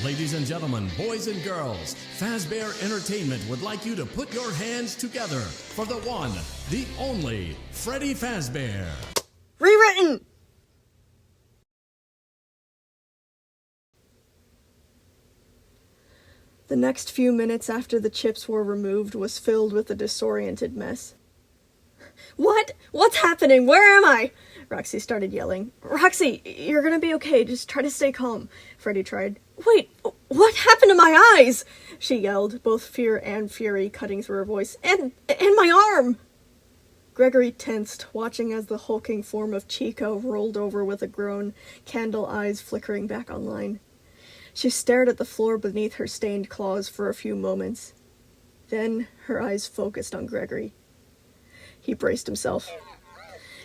Ladies and gentlemen, boys and girls, Fazbear Entertainment would like you to put your hands together for the one, the only, Freddy Fazbear. Rewritten! The next few minutes after the chips were removed was filled with a disoriented mess. What? What's happening? Where am I? Roxy started yelling. Roxy, you're gonna be okay. Just try to stay calm. Freddy tried. Wait, what happened to my eyes? She yelled, both fear and fury cutting through her voice. And my arm! Gregory tensed, watching as the hulking form of Chica rolled over with a groan, candle eyes flickering back online. She stared at the floor beneath her stained claws for a few moments. Then her eyes focused on Gregory. He braced himself.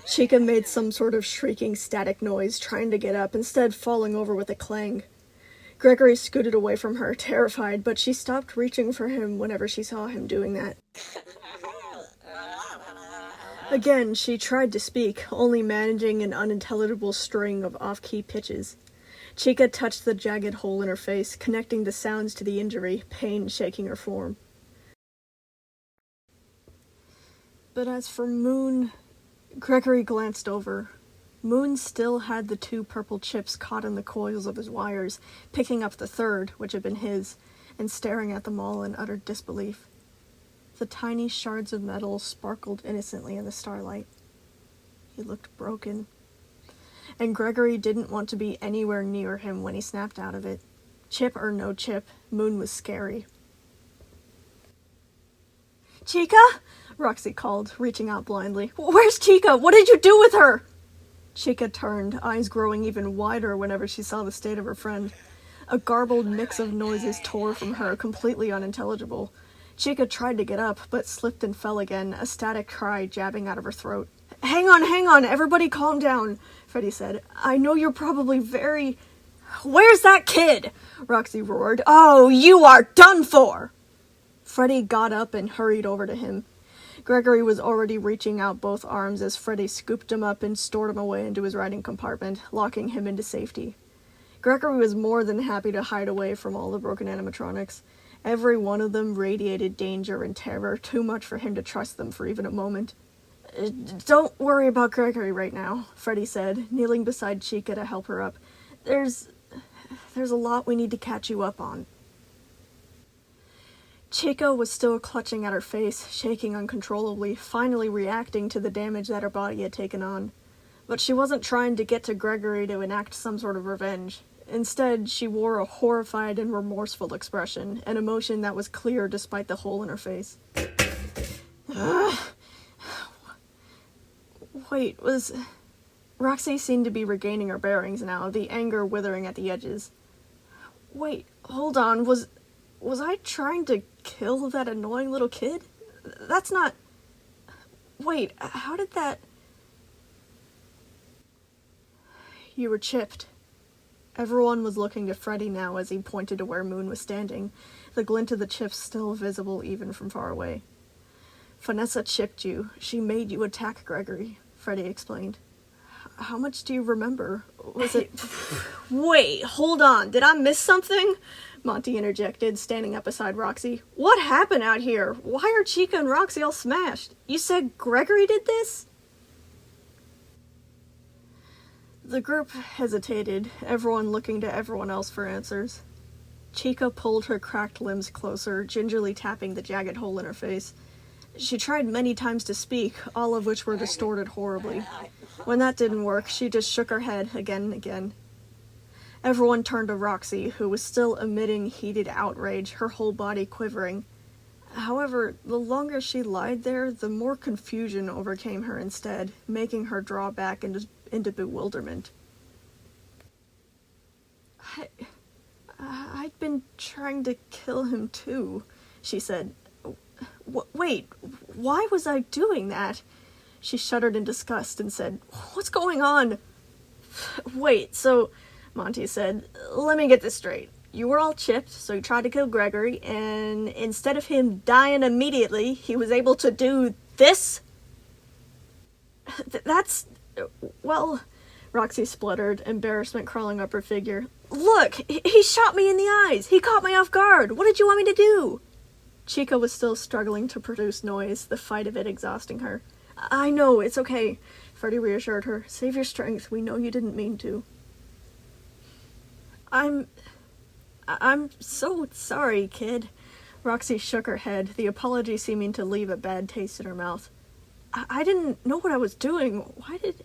Chica made some sort of shrieking static noise, trying to get up, instead falling over with a clang. Gregory scooted away from her, terrified, but she stopped reaching for him whenever she saw him doing that. Again, she tried to speak, only managing an unintelligible string of off-key pitches. Chica touched the jagged hole in her face, connecting the sounds to the injury, pain shaking her form. But as for Moon, Gregory glanced over. Moon still had the 2 purple chips caught in the coils of his wires, picking up the third, which had been his, and staring at them all in utter disbelief. The tiny shards of metal sparkled innocently in the starlight. He looked broken. And Gregory didn't want to be anywhere near him when he snapped out of it. Chip or no chip, Moon was scary. Chica? Roxy called, reaching out blindly. Where's Chica? What did you do with her? Chica turned, eyes growing even wider whenever she saw the state of her friend. A garbled mix of noises tore from her, completely unintelligible. Chica tried to get up, but slipped and fell again, a static cry jabbing out of her throat. Hang on, everybody calm down, Freddy said. I know you're probably very... Where's that kid? Roxy roared. Oh, you are done for! Freddy got up and hurried over to him. Gregory was already reaching out both arms as Freddy scooped him up and stored him away into his riding compartment, locking him into safety. Gregory was more than happy to hide away from all the broken animatronics. Every one of them radiated danger and terror, too much for him to trust them for even a moment. Don't worry about Gregory right now, Freddy said, kneeling beside Chica to help her up. There's a lot we need to catch you up on. Chica was still clutching at her face, shaking uncontrollably, finally reacting to the damage that her body had taken on. But she wasn't trying to get to Gregory to enact some sort of revenge. Instead, she wore a horrified and remorseful expression, an emotion that was clear despite the hole in her face. Wait, Roxy seemed to be regaining her bearings now, the anger withering at the edges. Wait, hold on, was I trying to kill that annoying little kid? That's not... Wait, how did that... You were chipped. Everyone was looking to Freddy now as he pointed to where Moon was standing, the glint of the chips still visible even from far away. Vanessa chipped you. She made you attack Gregory, Freddy explained. How much do you remember? Was it... Wait, hold on. Did I miss something? Monty interjected, standing up beside Roxy. What happened out here? Why are Chica and Roxy all smashed? You said Gregory did this? The group hesitated, everyone looking to everyone else for answers. Chica pulled her cracked limbs closer, gingerly tapping the jagged hole in her face. She tried many times to speak, all of which were distorted horribly. When that didn't work, she just shook her head again and again. Everyone turned to Roxy, who was still emitting heated outrage, her whole body quivering. However, the longer she lied there, the more confusion overcame her instead, making her draw back into bewilderment. I'd been trying to kill him too, she said. Wait, why was I doing that? She shuddered in disgust and said, What's going on? Wait, so, Monty said, let me get this straight. You were all chipped, so you tried to kill Gregory, and instead of him dying immediately, he was able to do this? That's... Well, Roxy spluttered, embarrassment crawling up her figure. Look, he shot me in the eyes. He caught me off guard. What did you want me to do? Chica was still struggling to produce noise, the fight of it exhausting her. I know, it's okay, Freddy reassured her. Save your strength. We know you didn't mean to. I'm so sorry, kid. Roxy shook her head, the apology seeming to leave a bad taste in her mouth. I didn't know what I was doing. Why did...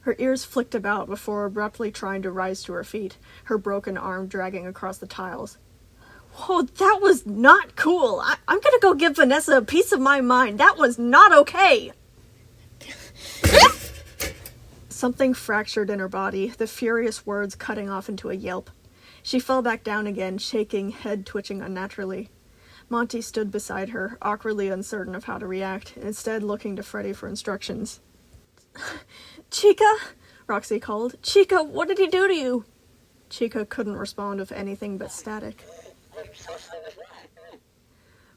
Her ears flicked about before abruptly trying to rise to her feet, her broken arm dragging across the tiles. Whoa, that was not cool. I'm gonna go give Vanessa a piece of my mind. That was not okay. Something fractured in her body, the furious words cutting off into a yelp. She fell back down again, shaking, head twitching unnaturally. Monty stood beside her, awkwardly uncertain of how to react, instead looking to Freddy for instructions. Chica? Roxy called. Chica, what did he do to you? Chica couldn't respond with anything but static.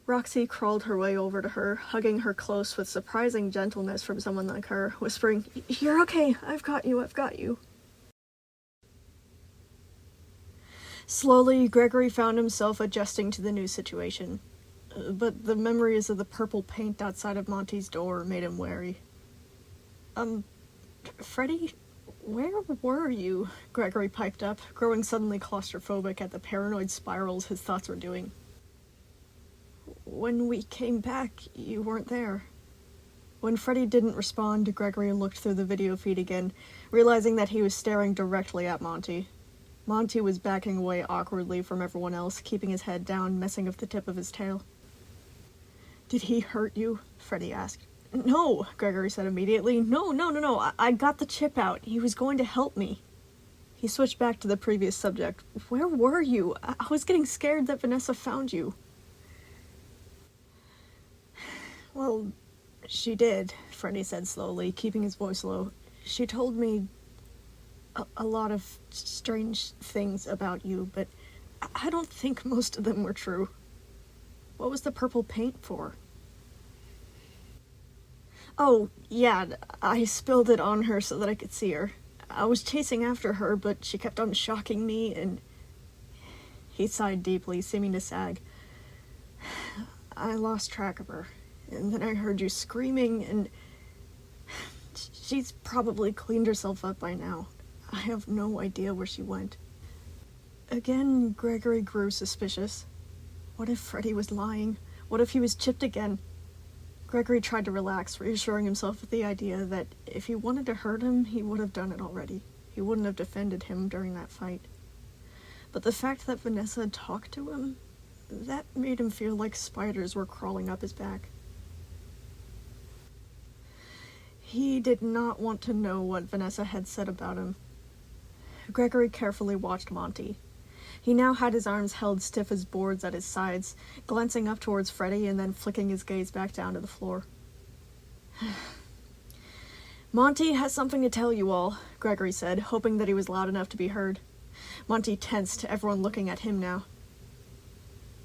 Roxy crawled her way over to her, hugging her close with surprising gentleness from someone like her, whispering, You're okay, I've got you. Slowly, Gregory found himself adjusting to the new situation. But the memories of the purple paint outside of Monty's door made him wary. Freddy, where were you? Gregory piped up, growing suddenly claustrophobic at the paranoid spirals his thoughts were doing. When we came back, you weren't there. When Freddy didn't respond, Gregory looked through the video feed again, realizing that he was staring directly at Monty. Monty was backing away awkwardly from everyone else, keeping his head down, messing with the tip of his tail. Did he hurt you? Freddy asked. No, Gregory said immediately. No. I got the chip out. He was going to help me. He switched back to the previous subject. Where were you? I was getting scared that Vanessa found you. Well, she did, Freddy said slowly, keeping his voice low. She told me a lot of strange things about you, but I don't think most of them were true. What was the purple paint for? Oh, yeah, I spilled it on her so that I could see her. I was chasing after her, but she kept on shocking me, and... He sighed deeply, seeming to sag. I lost track of her, and then I heard you screaming, and... She's probably cleaned herself up by now. I have no idea where she went. Again, Gregory grew suspicious. What if Freddy was lying? What if he was chipped again? Gregory tried to relax, reassuring himself with the idea that if he wanted to hurt him, he would have done it already. He wouldn't have defended him during that fight. But the fact that Vanessa had talked to him, that made him feel like spiders were crawling up his back. He did not want to know what Vanessa had said about him. Gregory carefully watched Monty. He now had his arms held stiff as boards at his sides, glancing up towards Freddy and then flicking his gaze back down to the floor. Monty has something to tell you all, Gregory said, hoping that he was loud enough to be heard. Monty tensed, everyone looking at him now.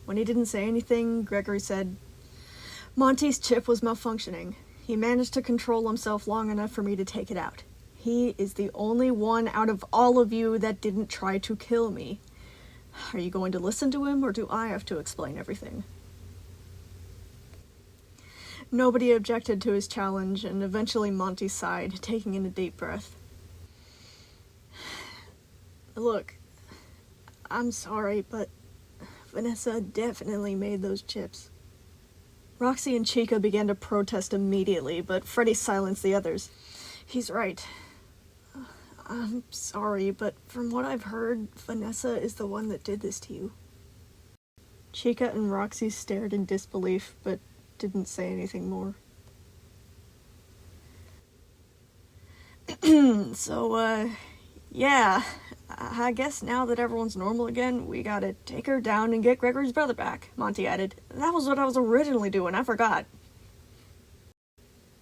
When he didn't say anything, Gregory said, Monty's chip was malfunctioning. He managed to control himself long enough for me to take it out. He is the only one out of all of you that didn't try to kill me. Are you going to listen to him, or do I have to explain everything? Nobody objected to his challenge, and eventually Monty sighed, taking in a deep breath. Look, I'm sorry, but Vanessa definitely made those chips. Roxy and Chica began to protest immediately, but Freddy silenced the others. He's right. I'm sorry, but from what I've heard, Vanessa is the one that did this to you. Chica and Roxy stared in disbelief, but didn't say anything more. Yeah, I guess now that everyone's normal again, we gotta take her down and get Gregory's brother back, Monty added. That was what I was originally doing, I forgot.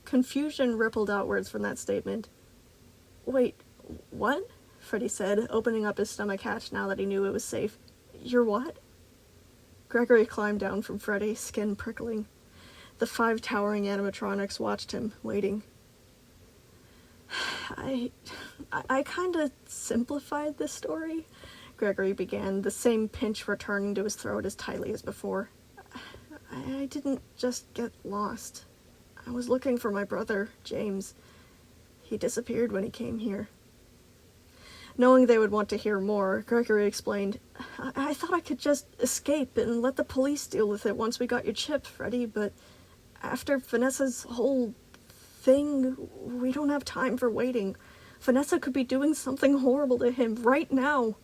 Confusion rippled outwards from that statement. Wait, what? Freddy said, opening up his stomach hatch now that he knew it was safe. You're what? Gregory climbed down from Freddy, skin prickling. The 5 towering animatronics watched him, waiting. I kinda simplified this story, Gregory began, the same pinch returning to his throat as tightly as before. I didn't just get lost. I was looking for my brother, James. He disappeared when he came here. Knowing they would want to hear more, Gregory explained, I thought I could just escape and let the police deal with it once we got your chip, Freddy, but after Vanessa's whole thing, we don't have time for waiting. Vanessa could be doing something horrible to him right now.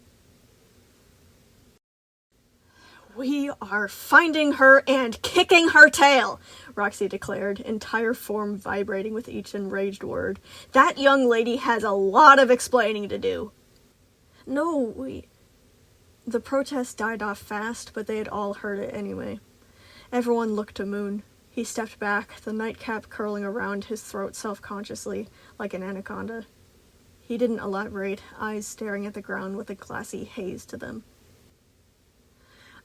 We are finding her and kicking her tail, Roxy declared, entire form vibrating with each enraged word. That young lady has a lot of explaining to do. No, The protest died off fast, but they had all heard it anyway. Everyone looked to Moon. He stepped back, the nightcap curling around his throat self-consciously, like an anaconda. He didn't elaborate, eyes staring at the ground with a glassy haze to them.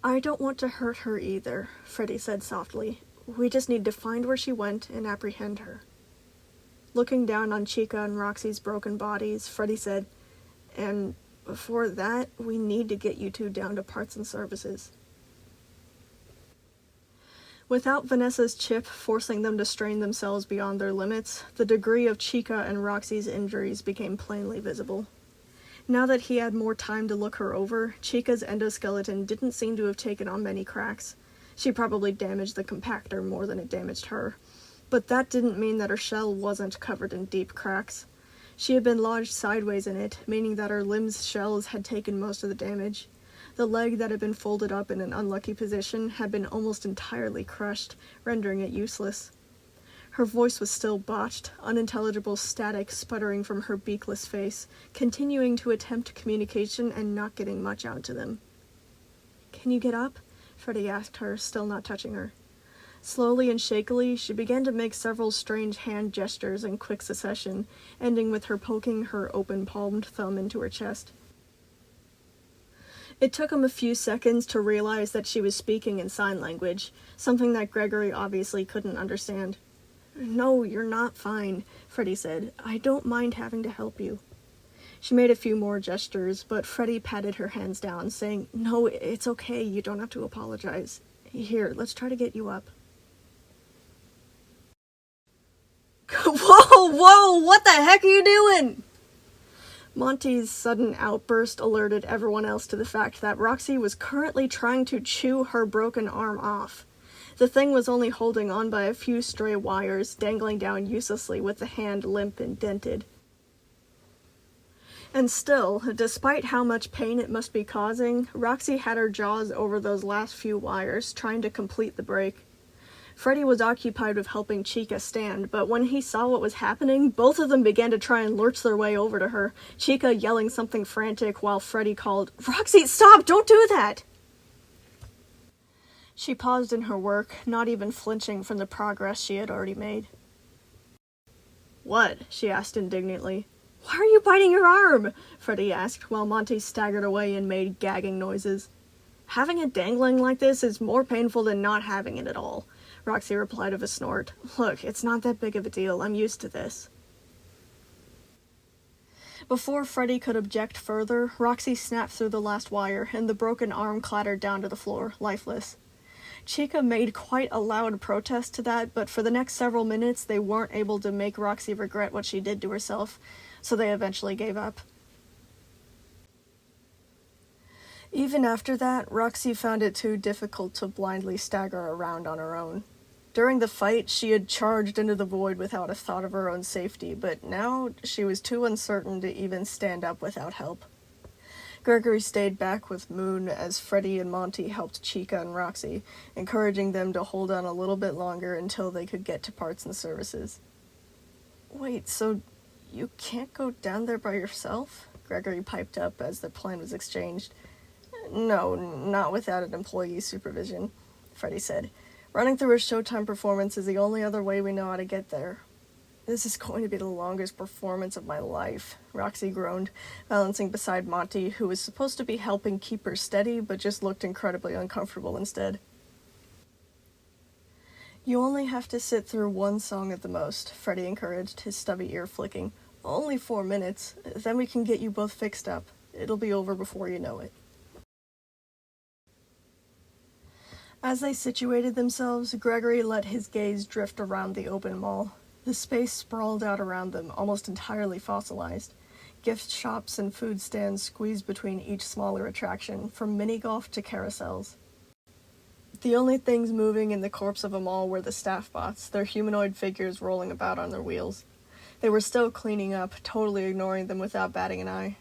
I don't want to hurt her either, Freddy said softly. We just need to find where she went and apprehend her. Looking down on Chica and Roxy's broken bodies, Freddy said, and before that, we need to get you two down to parts and services. Without Vanessa's chip forcing them to strain themselves beyond their limits, the degree of Chica and Roxy's injuries became plainly visible. Now that he had more time to look her over, Chica's endoskeleton didn't seem to have taken on many cracks. She probably damaged the compactor more than it damaged her. But that didn't mean that her shell wasn't covered in deep cracks. She had been lodged sideways in it, meaning that her limbs' shells had taken most of the damage. The leg that had been folded up in an unlucky position had been almost entirely crushed, rendering it useless. Her voice was still botched, unintelligible static sputtering from her beakless face, continuing to attempt communication and not getting much out to them. Can you get up? Freddy asked her, still not touching her. Slowly and shakily, she began to make several strange hand gestures in quick succession, ending with her poking her open-palmed thumb into her chest. It took him a few seconds to realize that she was speaking in sign language, something that Gregory obviously couldn't understand. No, you're not fine, Freddy said. I don't mind having to help you. She made a few more gestures, but Freddy patted her hands down, saying, No, it's okay, you don't have to apologize. Here, let's try to get you up. Whoa, what the heck are you doing? Monty's sudden outburst alerted everyone else to the fact that Roxy was currently trying to chew her broken arm off. The thing was only holding on by a few stray wires, dangling down uselessly with the hand limp and dented. And still, despite how much pain it must be causing, Roxy had her jaws over those last few wires, trying to complete the break. Freddy was occupied with helping Chica stand, but when he saw what was happening, both of them began to try and lurch their way over to her, Chica yelling something frantic while Freddy called, Roxy, stop! Don't do that! She paused in her work, not even flinching from the progress she had already made. What? She asked indignantly. Why are you biting your arm? Freddy asked, while Monty staggered away and made gagging noises. Having it dangling like this is more painful than not having it at all, Roxy replied with a snort. Look, it's not that big of a deal. I'm used to this. Before Freddy could object further, Roxy snapped through the last wire, and the broken arm clattered down to the floor, lifeless. Chica made quite a loud protest to that, but for the next several minutes they weren't able to make Roxy regret what she did to herself, so they eventually gave up. Even after that, Roxy found it too difficult to blindly stagger around on her own. During the fight, she had charged into the void without a thought of her own safety, but now she was too uncertain to even stand up without help. Gregory stayed back with Moon as Freddy and Monty helped Chica and Roxy, encouraging them to hold on a little bit longer until they could get to parts and services. Wait, so you can't go down there by yourself? Gregory piped up as the plan was exchanged. No, not without an employee's supervision, Freddy said. Running through a Showtime performance is the only other way we know how to get there. This is going to be the longest performance of my life, Roxy groaned, balancing beside Monty, who was supposed to be helping keep her steady, but just looked incredibly uncomfortable instead. You only have to sit through one song at the most, Freddy encouraged, his stubby ear flicking. Only 4 minutes, then we can get you both fixed up. It'll be over before you know it. As they situated themselves, Gregory let his gaze drift around the open mall. The space sprawled out around them, almost entirely fossilized. Gift shops and food stands squeezed between each smaller attraction, from mini-golf to carousels. The only things moving in the corpse of a mall were the staff bots, their humanoid figures rolling about on their wheels. They were still cleaning up, totally ignoring them without batting an eye.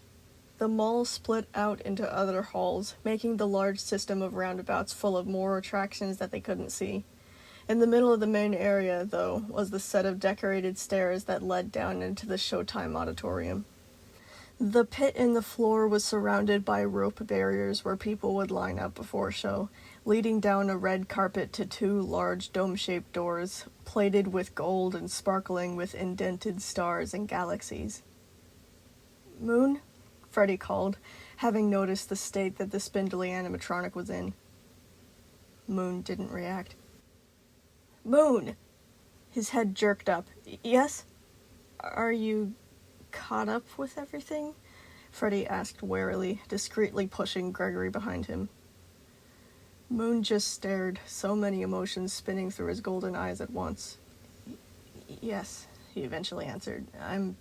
The mall split out into other halls, making the large system of roundabouts full of more attractions that they couldn't see. In the middle of the main area, though, was the set of decorated stairs that led down into the Showtime auditorium. The pit in the floor was surrounded by rope barriers where people would line up before a show, leading down a red carpet to two large dome-shaped doors, plated with gold and sparkling with indented stars and galaxies. "Moon?" Freddy called, having noticed the state that the spindly animatronic was in. Moon didn't react. "Moon!" His head jerked up. "Yes? Are you caught up with everything?" Freddy asked warily, discreetly pushing Gregory behind him. Moon just stared, so many emotions spinning through his golden eyes at once. "Yes," he eventually answered. I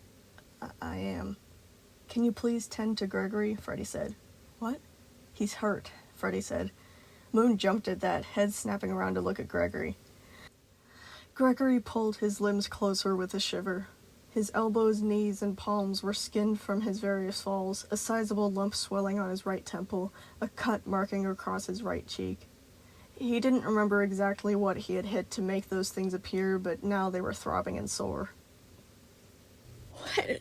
am. "Can you please tend to Gregory?" Freddy said. "What?" "He's hurt," Freddy said. Moon jumped at that, head snapping around to look at Gregory. Gregory pulled his limbs closer with a shiver. His elbows, knees, and palms were skinned from his various falls, a sizable lump swelling on his right temple, a cut marking across his right cheek. He didn't remember exactly what he had hit to make those things appear, but now they were throbbing and sore.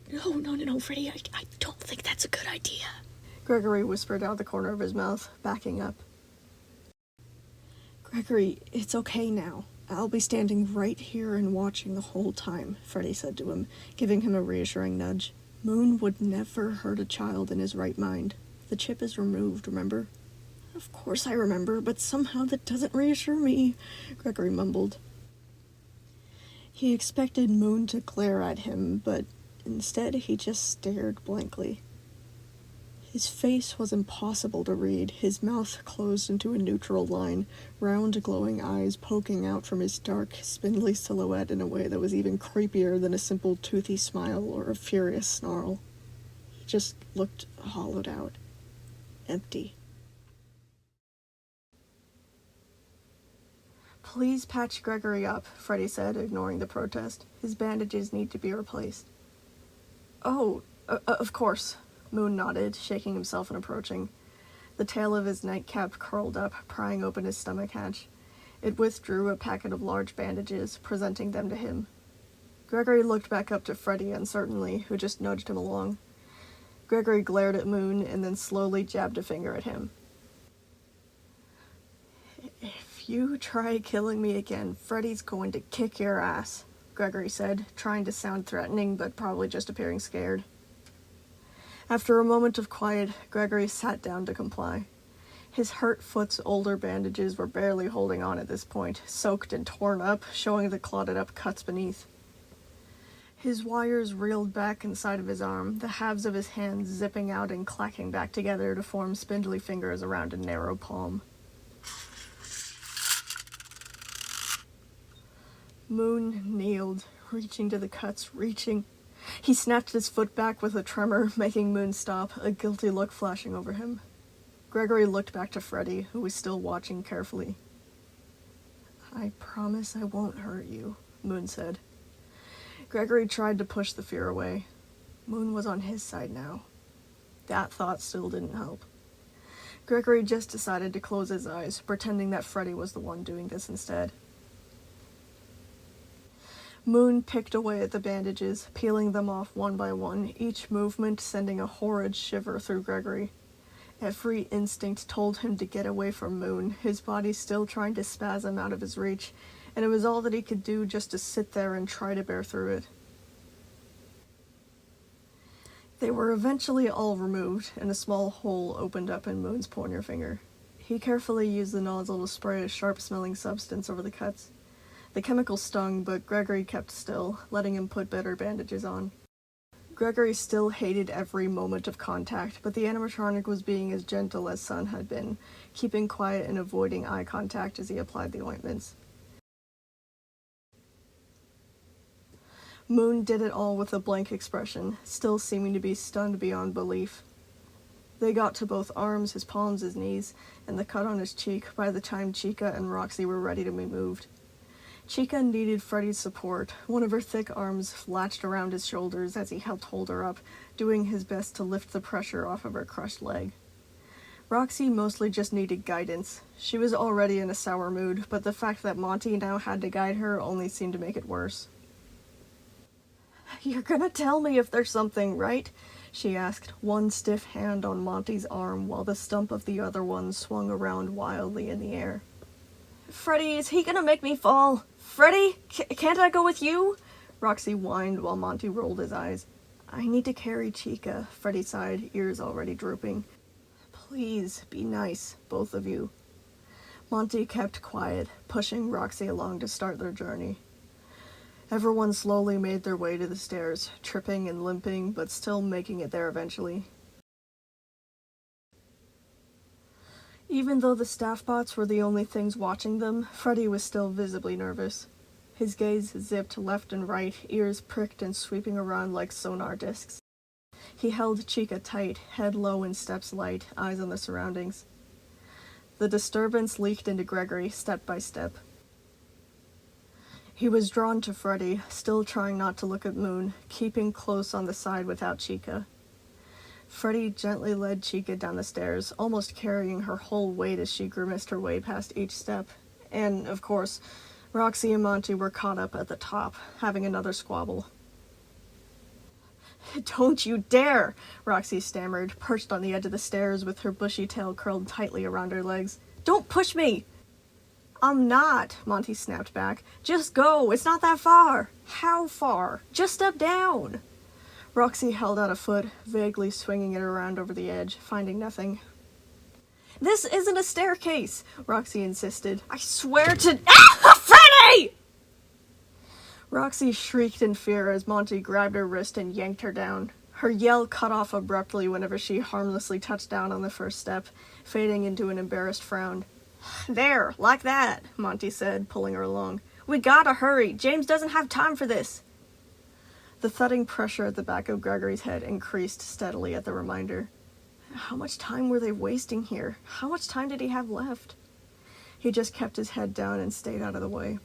No, Freddy, I don't think that's a good idea. Gregory whispered out the corner of his mouth, backing up. "Gregory, it's okay now. I'll be standing right here and watching the whole time," Freddy said to him, giving him a reassuring nudge. "Moon would never hurt a child in his right mind. The chip is removed, remember?" "Of course I remember, but somehow that doesn't reassure me," Gregory mumbled. He expected Moon to glare at him, but instead he just stared blankly. His face was impossible to read, his mouth closed into a neutral line, round glowing eyes poking out from his dark, spindly silhouette in a way that was even creepier than a simple toothy smile or a furious snarl. He just looked hollowed out, empty. "Please patch Gregory up," Freddy said, ignoring the protest. "His bandages need to be replaced." "Oh, of course," Moon nodded, shaking himself and approaching. The tail of his nightcap curled up, prying open his stomach hatch. It withdrew a packet of large bandages, presenting them to him. Gregory looked back up to Freddy uncertainly, who just nudged him along. Gregory glared at Moon and then slowly jabbed a finger at him. "If you try killing me again, Freddy's going to kick your ass," Gregory said, trying to sound threatening but probably just appearing scared. After a moment of quiet, Gregory sat down to comply. His hurt foot's older bandages were barely holding on at this point, soaked and torn up, showing the clotted-up cuts beneath. His wires reeled back inside of his arm, the halves of his hands zipping out and clacking back together to form spindly fingers around a narrow palm. Moon kneeled, reaching to the cuts, reaching. He snatched his foot back with a tremor, making Moon stop, a guilty look flashing over him. Gregory looked back to Freddy, who was still watching carefully. "I promise I won't hurt you," Moon said. Gregory tried to push the fear away. Moon was on his side now. That thought still didn't help. Gregory just decided to close his eyes, pretending that Freddy was the one doing this instead. Moon picked away at the bandages, peeling them off one by one, each movement sending a horrid shiver through Gregory. Every instinct told him to get away from Moon, his body still trying to spasm out of his reach, and it was all that he could do just to sit there and try to bear through it. They were eventually all removed, and a small hole opened up in Moon's pointer finger. He carefully used the nozzle to spray a sharp-smelling substance over the cuts. The chemical stung, but Gregory kept still, letting him put better bandages on. Gregory still hated every moment of contact, but the animatronic was being as gentle as Sun had been, keeping quiet and avoiding eye contact as he applied the ointments. Moon did it all with a blank expression, still seeming to be stunned beyond belief. They got to both arms, his palms, his knees, and the cut on his cheek by the time Chica and Roxy were ready to be moved. Chica needed Freddy's support. One of her thick arms latched around his shoulders as he helped hold her up, doing his best to lift the pressure off of her crushed leg. Roxy mostly just needed guidance. She was already in a sour mood, but the fact that Monty now had to guide her only seemed to make it worse. "You're gonna tell me if there's something, right?" she asked, one stiff hand on Monty's arm while the stump of the other one swung around wildly in the air. "Freddy, is he gonna make me fall? Freddy, can't I go with you?" Roxy whined while Monty rolled his eyes. "I need to carry Chica," Freddy sighed, ears already drooping. "Please, be nice, both of you." Monty kept quiet, pushing Roxy along to start their journey. Everyone slowly made their way to the stairs, tripping and limping, but still making it there eventually. Even though the staff bots were the only things watching them, Freddy was still visibly nervous. His gaze zipped left and right, ears pricked and sweeping around like sonar discs. He held Chica tight, head low and steps light, eyes on the surroundings. The disturbance leaked into Gregory, step by step. He was drawn to Freddy, still trying not to look at Moon, keeping close on the side without Chica. Freddy gently led Chica down the stairs, almost carrying her whole weight as she grimaced her way past each step. And, of course, Roxy and Monty were caught up at the top, having another squabble. "Don't you dare!" Roxy stammered, perched on the edge of the stairs with her bushy tail curled tightly around her legs. "Don't push me!" "I'm not," Monty snapped back. "Just go, it's not that far." "How far?" "Just step down." Roxy held out a foot, vaguely swinging it around over the edge, finding nothing. "This isn't a staircase," Roxy insisted. "I swear to— Ah! Freddy!" Roxy shrieked in fear as Monty grabbed her wrist and yanked her down. Her yell cut off abruptly whenever she harmlessly touched down on the first step, fading into an embarrassed frown. "There, like that," Monty said, pulling her along. "We gotta hurry. James doesn't have time for this." The thudding pressure at the back of Gregory's head increased steadily at the reminder. How much time were they wasting here? How much time did he have left? He just kept his head down and stayed out of the way.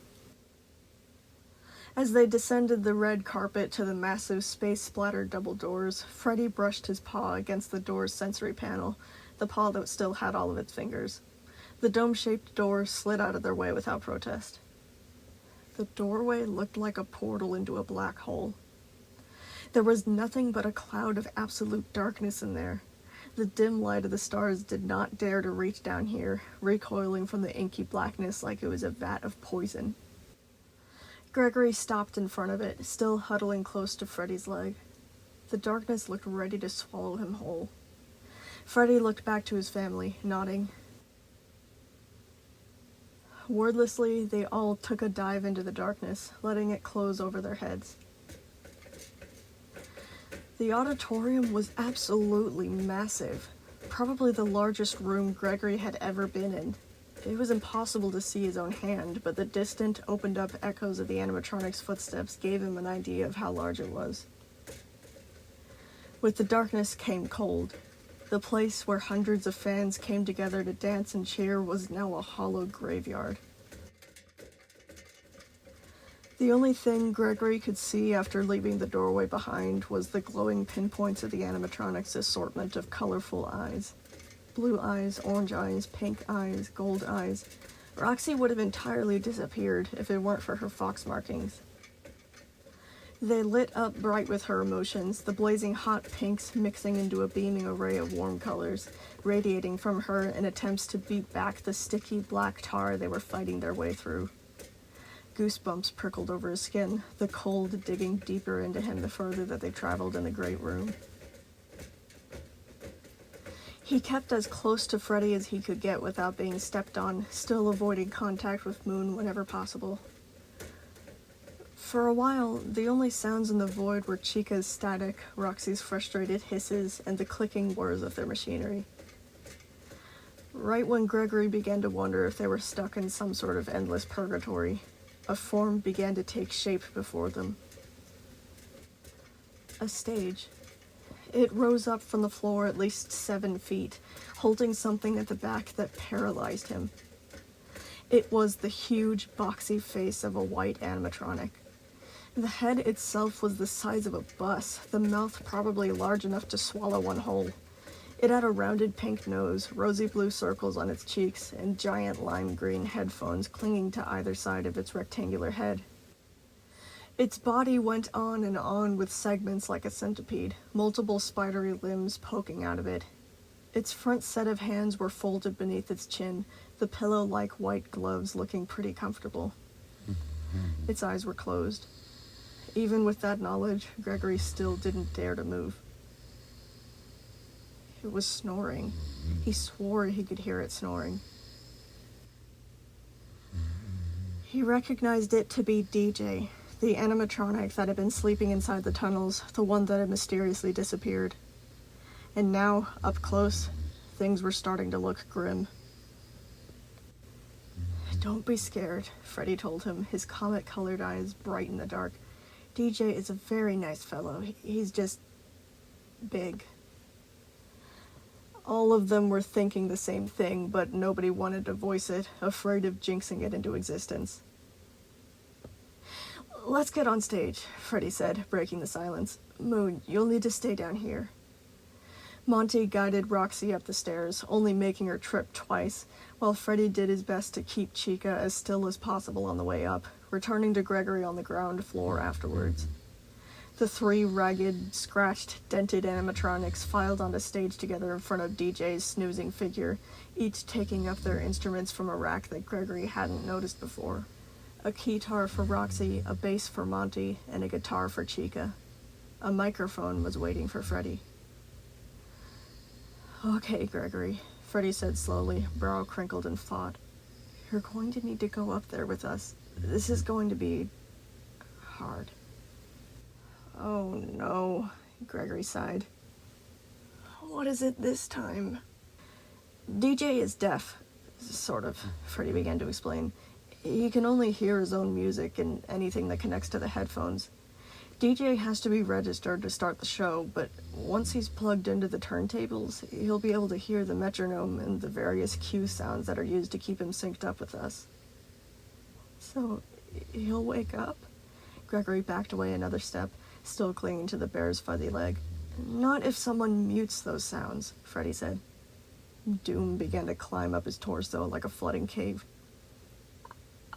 As they descended the red carpet to the massive space-splattered double doors, Freddy brushed his paw against the door's sensory panel, the paw that still had all of its fingers. The dome-shaped door slid out of their way without protest. The doorway looked like a portal into a black hole. There was nothing but a cloud of absolute darkness in there. The dim light of the stars did not dare to reach down here, recoiling from the inky blackness like it was a vat of poison. Gregory stopped in front of it, still huddling close to Freddy's leg. The darkness looked ready to swallow him whole. Freddy looked back to his family, nodding. Wordlessly, they all took a dive into the darkness, letting it close over their heads. The auditorium was absolutely massive, probably the largest room Gregory had ever been in. It was impossible to see his own hand, but the distant, opened-up echoes of the animatronic's footsteps gave him an idea of how large it was. With the darkness came cold. The place where hundreds of fans came together to dance and cheer was now a hollow graveyard. The only thing Gregory could see after leaving the doorway behind was the glowing pinpoints of the animatronic's assortment of colorful eyes. Blue eyes, orange eyes, pink eyes, gold eyes. Roxy would have entirely disappeared if it weren't for her fox markings. They lit up bright with her emotions, the blazing hot pinks mixing into a beaming array of warm colors, radiating from her in attempts to beat back the sticky black tar they were fighting their way through. Goosebumps prickled over his skin, the cold digging deeper into him the further that they traveled in the great room. He kept as close to Freddy as he could get without being stepped on, still avoiding contact with Moon whenever possible. For a while, the only sounds in the void were Chica's static, Roxy's frustrated hisses, and the clicking whirs of their machinery. Right when Gregory began to wonder if they were stuck in some sort of endless purgatory, a form began to take shape before them. A stage. It rose up from the floor at least 7 feet, holding something at the back that paralyzed him. It was the huge, boxy face of a white animatronic. The head itself was the size of a bus, the mouth probably large enough to swallow one whole. It had a rounded pink nose, rosy blue circles on its cheeks, and giant lime green headphones clinging to either side of its rectangular head. Its body went on with segments like a centipede, multiple spidery limbs poking out of it. Its front set of hands were folded beneath its chin, the pillow-like white gloves looking pretty comfortable. Its eyes were closed. Even with that knowledge, Gregory still didn't dare to move. It was snoring. He swore he could hear it snoring. He recognized it to be DJ, the animatronic that had been sleeping inside the tunnels, the one that had mysteriously disappeared. And now, up close, things were starting to look grim. "Don't be scared," Freddy told him, his comet-colored eyes bright in the dark. "DJ is a very nice fellow. He's just big." All of them were thinking the same thing, but nobody wanted to voice it, afraid of jinxing it into existence. "Let's get on stage," Freddy said, breaking the silence. "Moon, you'll need to stay down here." Monty guided Roxy up the stairs, only making her trip twice, while Freddy did his best to keep Chica as still as possible on the way up, returning to Gregory on the ground floor afterwards. The 3 ragged, scratched, dented animatronics filed onto stage together in front of DJ's snoozing figure, each taking up their instruments from a rack that Gregory hadn't noticed before. A keytar for Roxy, a bass for Monty, and a guitar for Chica. A microphone was waiting for Freddy. "Okay, Gregory," Freddy said slowly, brow crinkled in thought. "You're going to need to go up there with us. This is going to be hard." "Oh no," Gregory sighed. "What is it this time?" "DJ is deaf, sort of," Freddy began to explain. "He can only hear his own music and anything that connects to the headphones. DJ has to be registered to start the show, but once he's plugged into the turntables, he'll be able to hear the metronome and the various cue sounds that are used to keep him synced up with us." "So, he'll wake up?" Gregory backed away another step, still clinging to the bear's fuzzy leg. "Not if someone mutes those sounds," Freddy said. Doom began to climb up his torso like a flooding cave.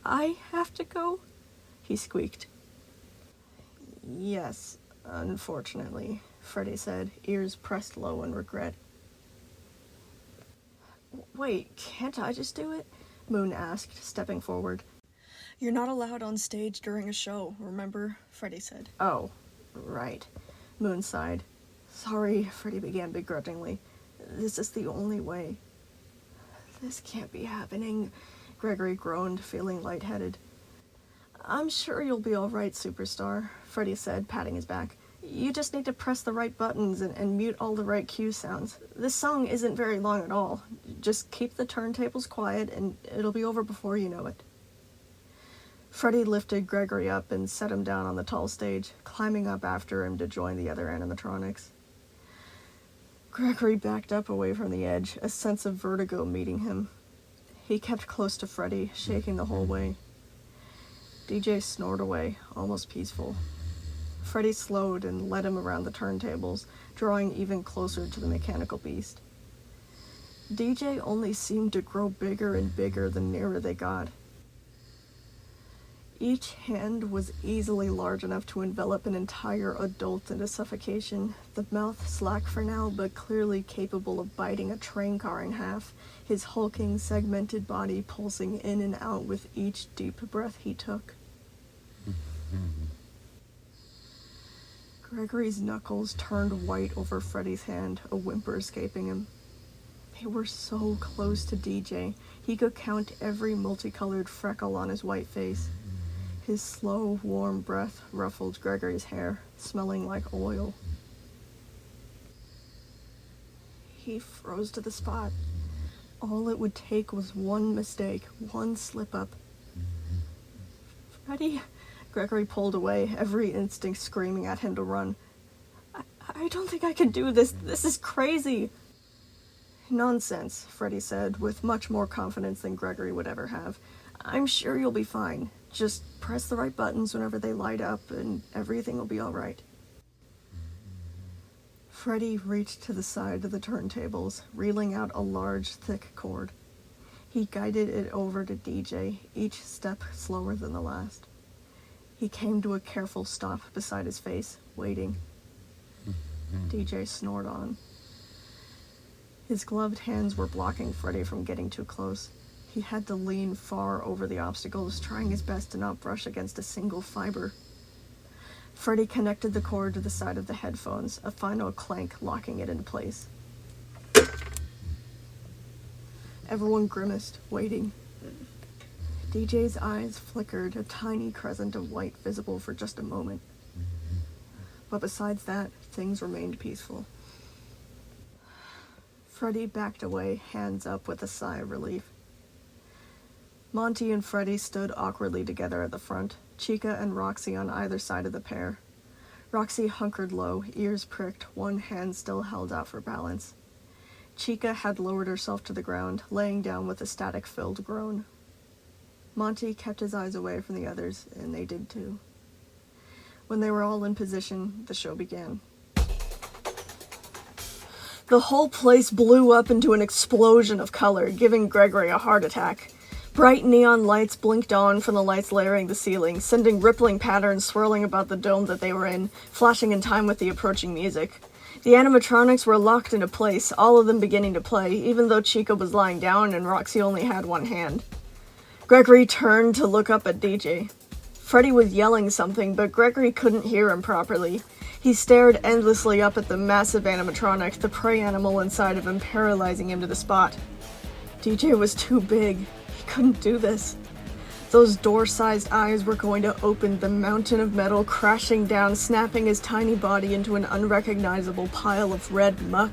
"I have to go?" he squeaked. "Yes, unfortunately," Freddy said, ears pressed low in regret. "Wait, can't I just do it?" Moon asked, stepping forward. "You're not allowed on stage during a show, remember?" Freddy said. "Oh, right." Moon sighed. "Sorry," Freddy began begrudgingly. "This is the only way." "This can't be happening," Gregory groaned, feeling lightheaded. "I'm sure you'll be all right, superstar," Freddy said, patting his back. "You just need to press the right buttons and mute all the right cue sounds. This song isn't very long at all. Just keep the turntables quiet and it'll be over before you know it." Freddy lifted Gregory up and set him down on the tall stage, climbing up after him to join the other animatronics. Gregory backed up away from the edge, a sense of vertigo meeting him. He kept close to Freddy, shaking the whole way. DJ snored away, almost peaceful. Freddy slowed and led him around the turntables, drawing even closer to the mechanical beast. DJ only seemed to grow bigger and bigger the nearer they got. Each hand was easily large enough to envelop an entire adult into suffocation, the mouth slack for now, but clearly capable of biting a train car in half, his hulking, segmented body pulsing in and out with each deep breath he took. Gregory's knuckles turned white over Freddy's hand, a whimper escaping him. They were so close to DJ, he could count every multicolored freckle on his white face. His slow, warm breath ruffled Gregory's hair, smelling like oil. He froze to the spot. All it would take was one mistake, one slip-up. Freddy! Gregory pulled away, every instinct screaming at him to run. I don't think I can do this. This is crazy. Nonsense, Freddy said, with much more confidence than Gregory would ever have. I'm sure you'll be fine. Just press the right buttons whenever they light up, and everything will be all right. Freddy reached to the side of the turntables, reeling out a large, thick cord. He guided it over to DJ, each step slower than the last. He came to a careful stop beside his face, waiting. DJ snored on. His gloved hands were blocking Freddy from getting too close. He had to lean far over the obstacles, trying his best to not brush against a single fiber. Freddy connected the cord to the side of the headphones, a final clank locking it into place. Everyone grimaced, waiting. DJ's eyes flickered, a tiny crescent of light visible for just a moment. But besides that, things remained peaceful. Freddy backed away, hands up with a sigh of relief. Monty and Freddy stood awkwardly together at the front, Chica and Roxy on either side of the pair. Roxy hunkered low, ears pricked, one hand still held out for balance. Chica had lowered herself to the ground, laying down with a static-filled groan. Monty kept his eyes away from the others, and they did too. When they were all in position, the show began. The whole place blew up into an explosion of color, giving Gregory a heart attack. Bright neon lights blinked on from the lights layering the ceiling, sending rippling patterns swirling about the dome that they were in, flashing in time with the approaching music. The animatronics were locked into place, all of them beginning to play, even though Chica was lying down and Roxy only had one hand. Gregory turned to look up at DJ. Freddy was yelling something, but Gregory couldn't hear him properly. He stared endlessly up at the massive animatronic, the prey animal inside of him paralyzing him to the spot. DJ was too big. He couldn't do this. Those door-sized eyes were going to open, the mountain of metal crashing down, snapping his tiny body into an unrecognizable pile of red muck.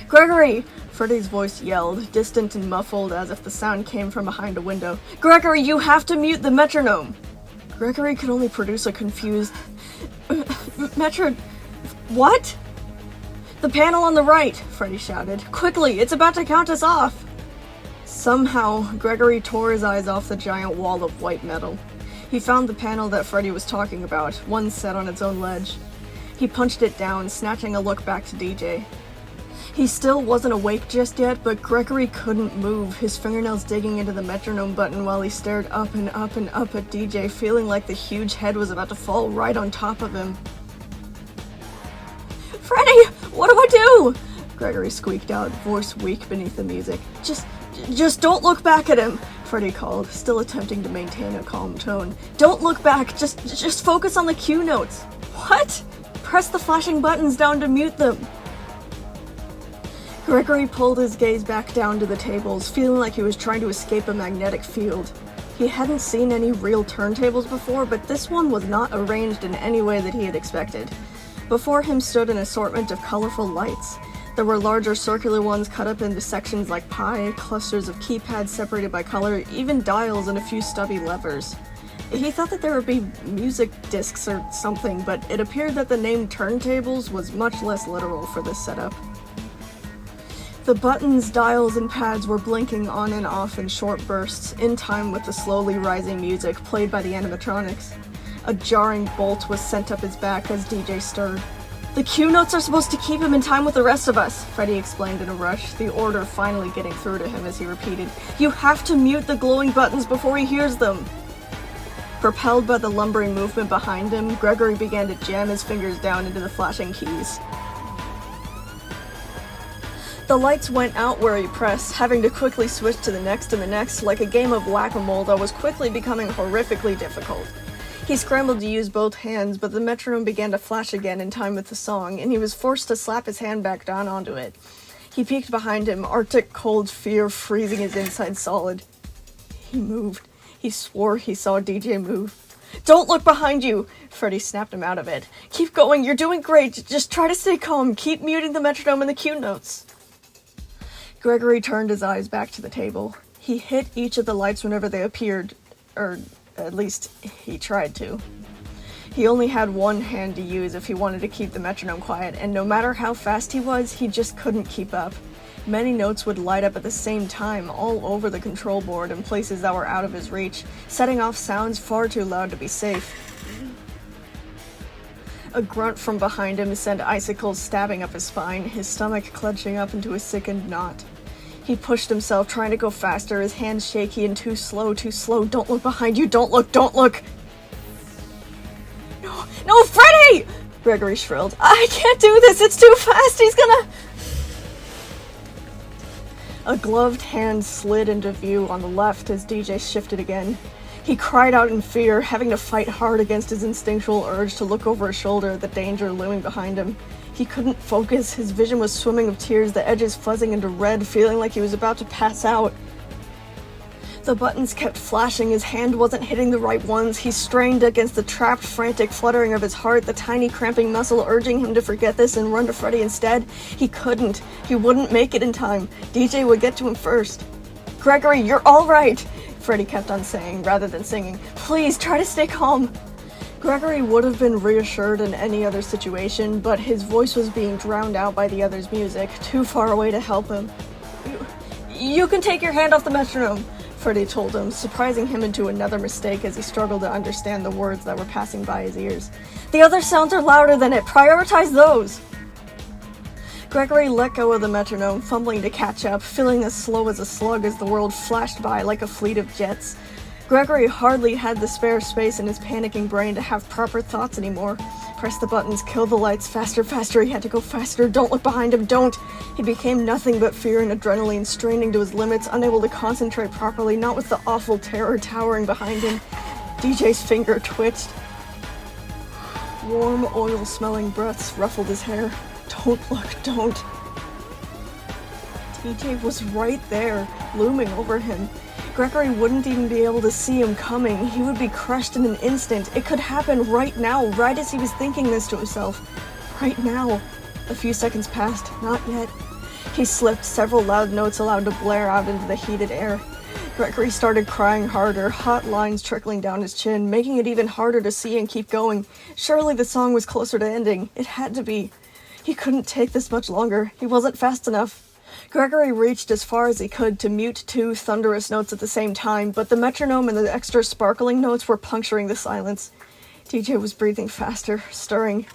"Gregory!" Freddy's voice yelled, distant and muffled as if the sound came from behind a window. "Gregory, you have to mute the metronome!" Gregory could only produce a confused... What? "The panel on the right!" Freddy shouted. "Quickly, it's about to count us off!" Somehow, Gregory tore his eyes off the giant wall of white metal. He found the panel that Freddy was talking about, one set on its own ledge. He punched it down, snatching a look back to DJ. He still wasn't awake just yet, but Gregory couldn't move, his fingernails digging into the metronome button while he stared up and up and up at DJ, feeling like the huge head was about to fall right on top of him. "Freddy, what do I do?" Gregory squeaked out, voice weak beneath the music. Just don't look back at him," Freddy called, still attempting to maintain a calm tone. "Don't look back, just focus on the cue notes." "What?" "Press the flashing buttons down to mute them." Gregory pulled his gaze back down to the tables, feeling like he was trying to escape a magnetic field. He hadn't seen any real turntables before, but this one was not arranged in any way that he had expected. Before him stood an assortment of colorful lights. There were larger circular ones cut up into sections like pie, clusters of keypads separated by color, even dials and a few stubby levers. He thought that there would be music discs or something, but it appeared that the name turntables was much less literal for this setup. The buttons, dials, and pads were blinking on and off in short bursts, in time with the slowly rising music played by the animatronics. A jarring bolt was sent up his back as DJ stirred. "The cue notes are supposed to keep him in time with the rest of us," Freddy explained in a rush, the order finally getting through to him as he repeated, "You have to mute the glowing buttons before he hears them." Propelled by the lumbering movement behind him, Gregory began to jam his fingers down into the flashing keys. The lights went out where he pressed, having to quickly switch to the next and the next, like a game of whack-a-mole that was quickly becoming horrifically difficult. He scrambled to use both hands, but the metronome began to flash again in time with the song, and he was forced to slap his hand back down onto it. He peeked behind him, arctic cold fear freezing his inside solid. He moved. He swore he saw DJ move. "Don't look behind you!" Freddie snapped him out of it. "Keep going, you're doing great. Just try to stay calm. Keep muting the metronome and the cue notes." Gregory turned his eyes back to the table. He hit each of the lights whenever they appeared, or at least he tried to. He only had one hand to use if he wanted to keep the metronome quiet, and no matter how fast he was, he just couldn't keep up. Many notes would light up at the same time all over the control board in places that were out of his reach, setting off sounds far too loud to be safe. A grunt from behind him sent icicles stabbing up his spine, his stomach clenching up into a sickened knot. He pushed himself, trying to go faster, his hands shaky and too slow, too slow. "Don't look behind you, don't look, don't look!" No, Freddie! Gregory shrilled. "I can't do this, it's too fast, he's gonna..." A gloved hand slid into view on the left as DJ shifted again. He cried out in fear, having to fight hard against his instinctual urge to look over his shoulder, the danger looming behind him. He couldn't focus, his vision was swimming with tears, the edges fuzzing into red, feeling like he was about to pass out. The buttons kept flashing, his hand wasn't hitting the right ones. He strained against the trapped, frantic fluttering of his heart, the tiny cramping muscle urging him to forget this and run to Freddie instead. He couldn't. He wouldn't make it in time. DJ would get to him first. "Gregory, you're all right," Freddie kept on saying, rather than singing. "Please, try to stay calm." Gregory would have been reassured in any other situation, but his voice was being drowned out by the other's music, too far away to help him. You can take your hand off the metronome," Freddie told him, surprising him into another mistake as he struggled to understand the words that were passing by his ears. "The other sounds are louder than it. Prioritize those." Gregory let go of the metronome, fumbling to catch up, feeling as slow as a slug as the world flashed by like a fleet of jets. Gregory hardly had the spare space in his panicking brain to have proper thoughts anymore. Press the buttons, kill the lights, faster, faster, he had to go faster, don't look behind him, don't! He became nothing but fear and adrenaline, straining to his limits, unable to concentrate properly, not with the awful terror towering behind him. DJ's finger twitched. Warm, oil-smelling breaths ruffled his hair. Don't look, don't. DJ was right there, looming over him. Gregory wouldn't even be able to see him coming. He would be crushed in an instant. It could happen right now, right as he was thinking this to himself. Right now. A few seconds passed. Not yet. He slipped, several loud notes allowed to blare out into the heated air. Gregory started crying harder, hot lines trickling down his chin, making it even harder to see and keep going. Surely the song was closer to ending. It had to be. He couldn't take this much longer. He wasn't fast enough. Gregory reached as far as he could to mute two thunderous notes at the same time, but the metronome and the extra sparkling notes were puncturing the silence. DJ was breathing faster, stirring.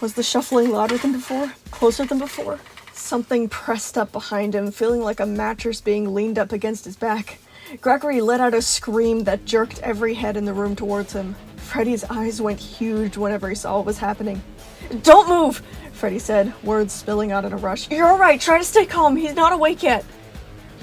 Was the shuffling louder than before? Closer than before? Something pressed up behind him, feeling like a mattress being leaned up against his back. Gregory let out a scream that jerked every head in the room towards him. Freddie's eyes went huge whenever he saw what was happening. "Don't move!" Freddie said, words spilling out in a rush. "You're alright, try to stay calm, he's not awake yet."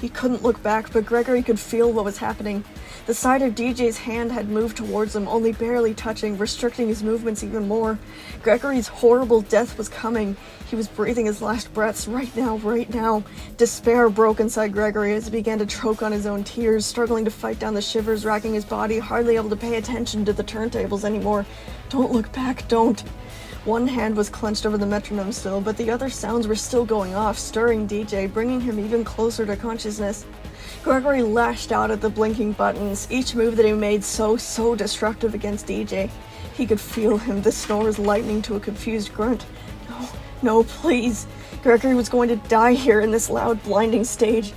He couldn't look back, but Gregory could feel what was happening. The side of DJ's hand had moved towards him, only barely touching, restricting his movements even more. Gregory's horrible death was coming. He was breathing his last breaths right now, right now. Despair broke inside Gregory as he began to choke on his own tears, struggling to fight down the shivers racking his body, hardly able to pay attention to the turntables anymore. Don't look back, don't. One hand was clenched over the metronome still, but the other sounds were still going off, stirring DJ, bringing him even closer to consciousness. Gregory lashed out at the blinking buttons, each move that he made so destructive against DJ. He could feel him, the snores lightening to a confused grunt. No, please. Gregory was going to die here in this loud, blinding stage.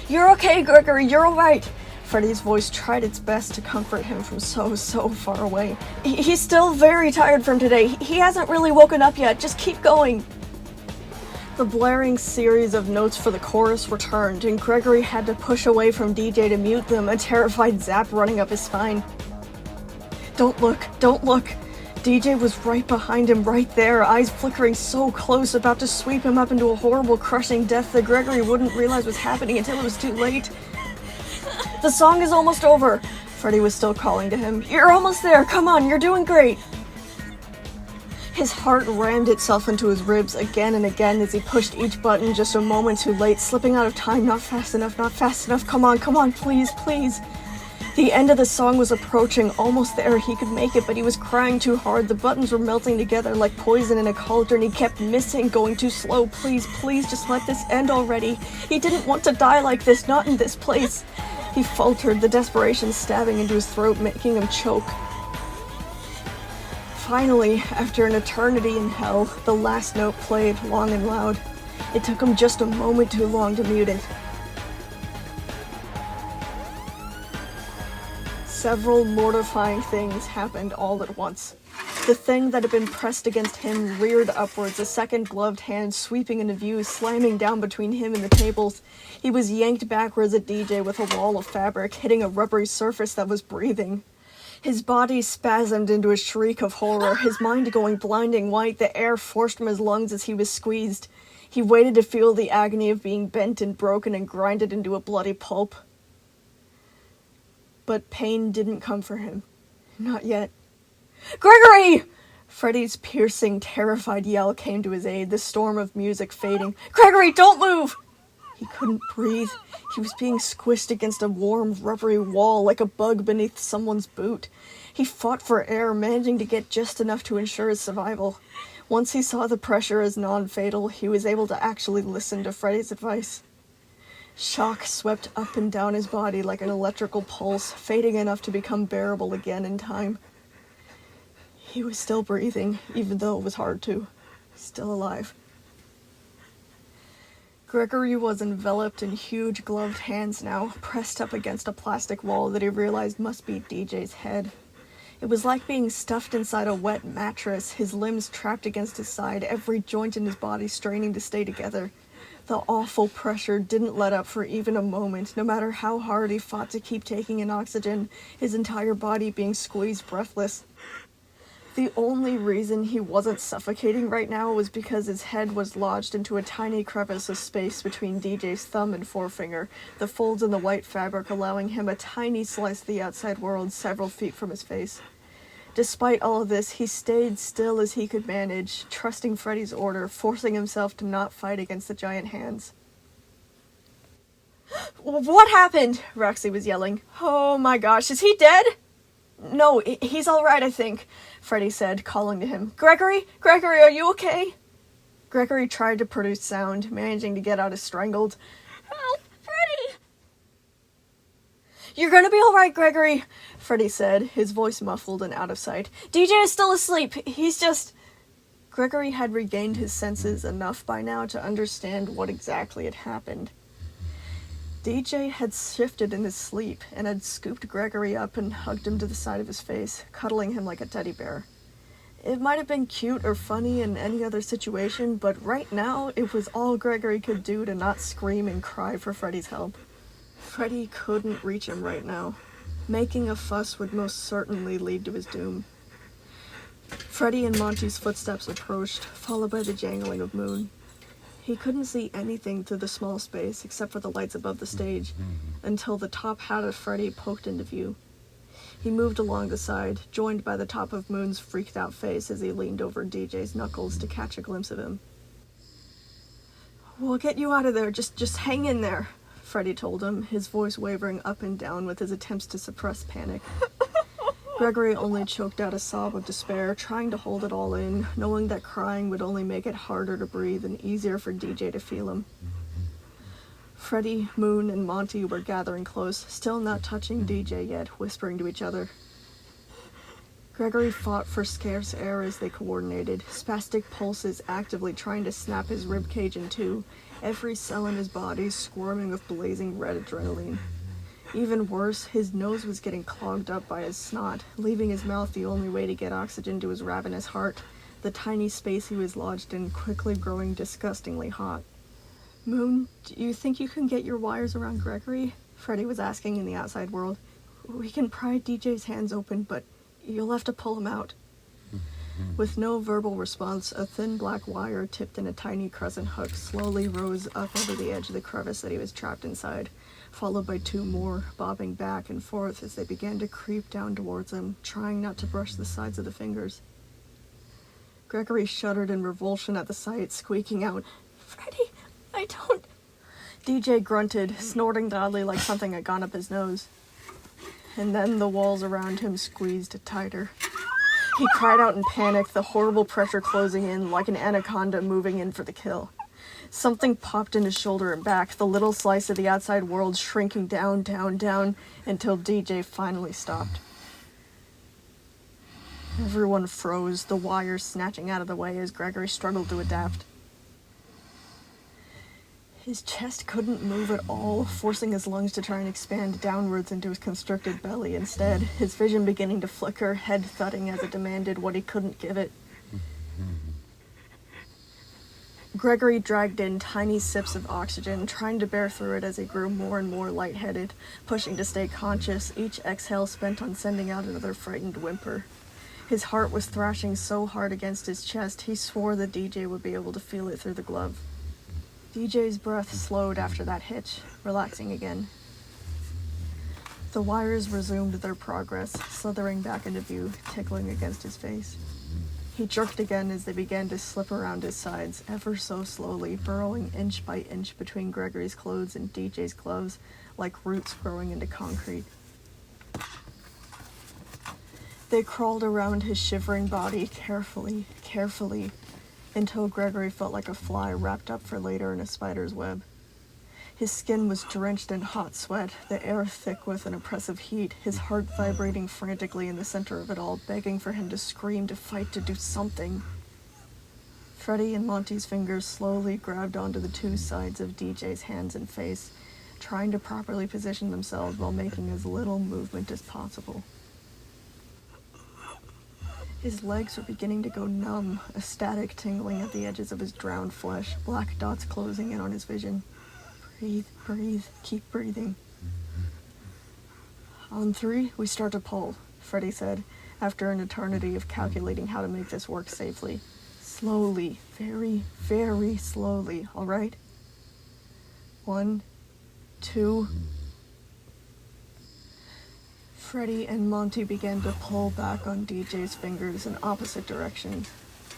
"You're okay, Gregory, you're alright." Freddie's voice tried its best to comfort him from so far away. "He's still very tired from today. He hasn't really woken up yet. Just keep going." The blaring series of notes for the chorus returned, and Gregory had to push away from DJ to mute them, a terrified zap running up his spine. Don't look, don't look. DJ was right behind him, right there, eyes flickering so close, about to sweep him up into a horrible, crushing death that Gregory wouldn't realize was happening until it was too late. "The song is almost over," Freddie was still calling to him. "You're almost there, come on, you're doing great." His heart rammed itself into his ribs again and again as he pushed each button just a moment too late, slipping out of time, not fast enough, come on, please, please. The end of the song was approaching, almost there. He could make it, but he was crying too hard. The buttons were melting together like poison in a cauldron. He kept missing, going too slow. Please, please, just let this end already. He didn't want to die like this, not in this place. He faltered, the desperation stabbing into his throat, making him choke. Finally, after an eternity in hell, the last note played long and loud. It took him just a moment too long to mute it. Several mortifying things happened all at once. The thing that had been pressed against him reared upwards, a second gloved hand sweeping into view, slamming down between him and the tables. He was yanked backwards at DJ with a wall of fabric, hitting a rubbery surface that was breathing. His body spasmed into a shriek of horror, his mind going blinding white, the air forced from his lungs as he was squeezed. He waited to feel the agony of being bent and broken and grinded into a bloody pulp. But pain didn't come for him. Not yet. Gregory! Freddy's piercing, terrified yell came to his aid, the storm of music fading. Gregory, don't move! He couldn't breathe. He was being squished against a warm, rubbery wall like a bug beneath someone's boot. He fought for air, managing to get just enough to ensure his survival. Once he saw the pressure as non-fatal, he was able to actually listen to Freddy's advice. Shock swept up and down his body like an electrical pulse, fading enough to become bearable again in time. He was still breathing, even though it was hard to. Still alive. Gregory was enveloped in huge gloved hands now, pressed up against a plastic wall that he realized must be DJ's head. It was like being stuffed inside a wet mattress, his limbs trapped against his side, every joint in his body straining to stay together. The awful pressure didn't let up for even a moment, no matter how hard he fought to keep taking in oxygen, his entire body being squeezed breathless. The only reason he wasn't suffocating right now was because his head was lodged into a tiny crevice of space between DJ's thumb and forefinger, the folds in the white fabric allowing him a tiny slice of the outside world several feet from his face. Despite all of this, he stayed still as he could manage, trusting Freddy's order, forcing himself to not fight against the giant hands. What happened? Roxy was yelling. Oh my gosh, is he dead? No, he's alright, I think, Freddy said, calling to him. Gregory? Gregory, are you okay? Gregory tried to produce sound, managing to get out a strangled, Help, Freddy! You're gonna be alright, Gregory, Freddy said, his voice muffled and out of sight. DJ is still asleep. He's just... Gregory had regained his senses enough by now to understand what exactly had happened. DJ had shifted in his sleep and had scooped Gregory up and hugged him to the side of his face, cuddling him like a teddy bear. It might have been cute or funny in any other situation, but right now it was all Gregory could do to not scream and cry for Freddy's help. Freddy couldn't reach him right now. Making a fuss would most certainly lead to his doom. Freddy and Monty's footsteps approached, followed by the jangling of Moon. He couldn't see anything through the small space except for the lights above the stage, until the top hat of Freddy poked into view. He moved along the side, joined by the top of Moon's freaked-out face as he leaned over DJ's knuckles to catch a glimpse of him. We'll get you out of there, just hang in there, Freddy told him, his voice wavering up and down with his attempts to suppress panic. Gregory only choked out a sob of despair, trying to hold it all in, knowing that crying would only make it harder to breathe and easier for DJ to feel him. Freddy, Moon, and Monty were gathering close, still not touching DJ yet, whispering to each other. Gregory fought for scarce air as they coordinated, spastic pulses actively trying to snap his ribcage in two, every cell in his body squirming with blazing red adrenaline. Even worse, his nose was getting clogged up by his snot, leaving his mouth the only way to get oxygen to his ravenous heart, the tiny space he was lodged in quickly growing disgustingly hot. Moon, do you think you can get your wires around Gregory? Freddy was asking in the outside world. We can pry DJ's hands open, but you'll have to pull him out. With no verbal response, a thin black wire tipped in a tiny crescent hook slowly rose up over the edge of the crevice that he was trapped inside, followed by two more, bobbing back and forth as they began to creep down towards him, trying not to brush the sides of the fingers. Gregory shuddered in revulsion at the sight, squeaking out, Freddy, I don't... DJ grunted, snorting loudly like something had gone up his nose. and then the walls around him squeezed tighter. He cried out in panic, the horrible pressure closing in like an anaconda moving in for the kill. Something popped in his shoulder and back, the little slice of the outside world shrinking down, down, down, until DJ finally stopped. Everyone froze, the wires snatching out of the way as Gregory struggled to adapt. His chest couldn't move at all, forcing his lungs to try and expand downwards into his constricted belly instead, his vision beginning to flicker, head thudding as it demanded what he couldn't give it. Gregory dragged in tiny sips of oxygen, trying to bear through it as he grew more and more lightheaded, pushing to stay conscious, each exhale spent on sending out another frightened whimper. His heart was thrashing so hard against his chest, he swore the DJ would be able to feel it through the glove. DJ's breath slowed after that hitch, relaxing again. The wires resumed their progress, slithering back into view, tickling against his face. He jerked again as they began to slip around his sides, ever so slowly, burrowing inch by inch between Gregory's clothes and DJ's gloves, like roots growing into concrete. They crawled around his shivering body, carefully, carefully, until Gregory felt like a fly wrapped up for later in a spider's web. His skin was drenched in hot sweat, the air thick with an oppressive heat, his heart vibrating frantically in the center of it all, begging for him to scream, to fight, to do something. Freddie and Monty's fingers slowly grabbed onto the two sides of DJ's hands and face, trying to properly position themselves while making as little movement as possible. His legs were beginning to go numb, a static tingling at the edges of his drowned flesh, black dots closing in on his vision. Breathe, breathe, keep breathing. On 3, we start to pull, Freddie said, after an eternity of calculating how to make this work safely. Slowly, very, very slowly, all right? 1, 2... Freddie and Monty began to pull back on DJ's fingers in opposite directions.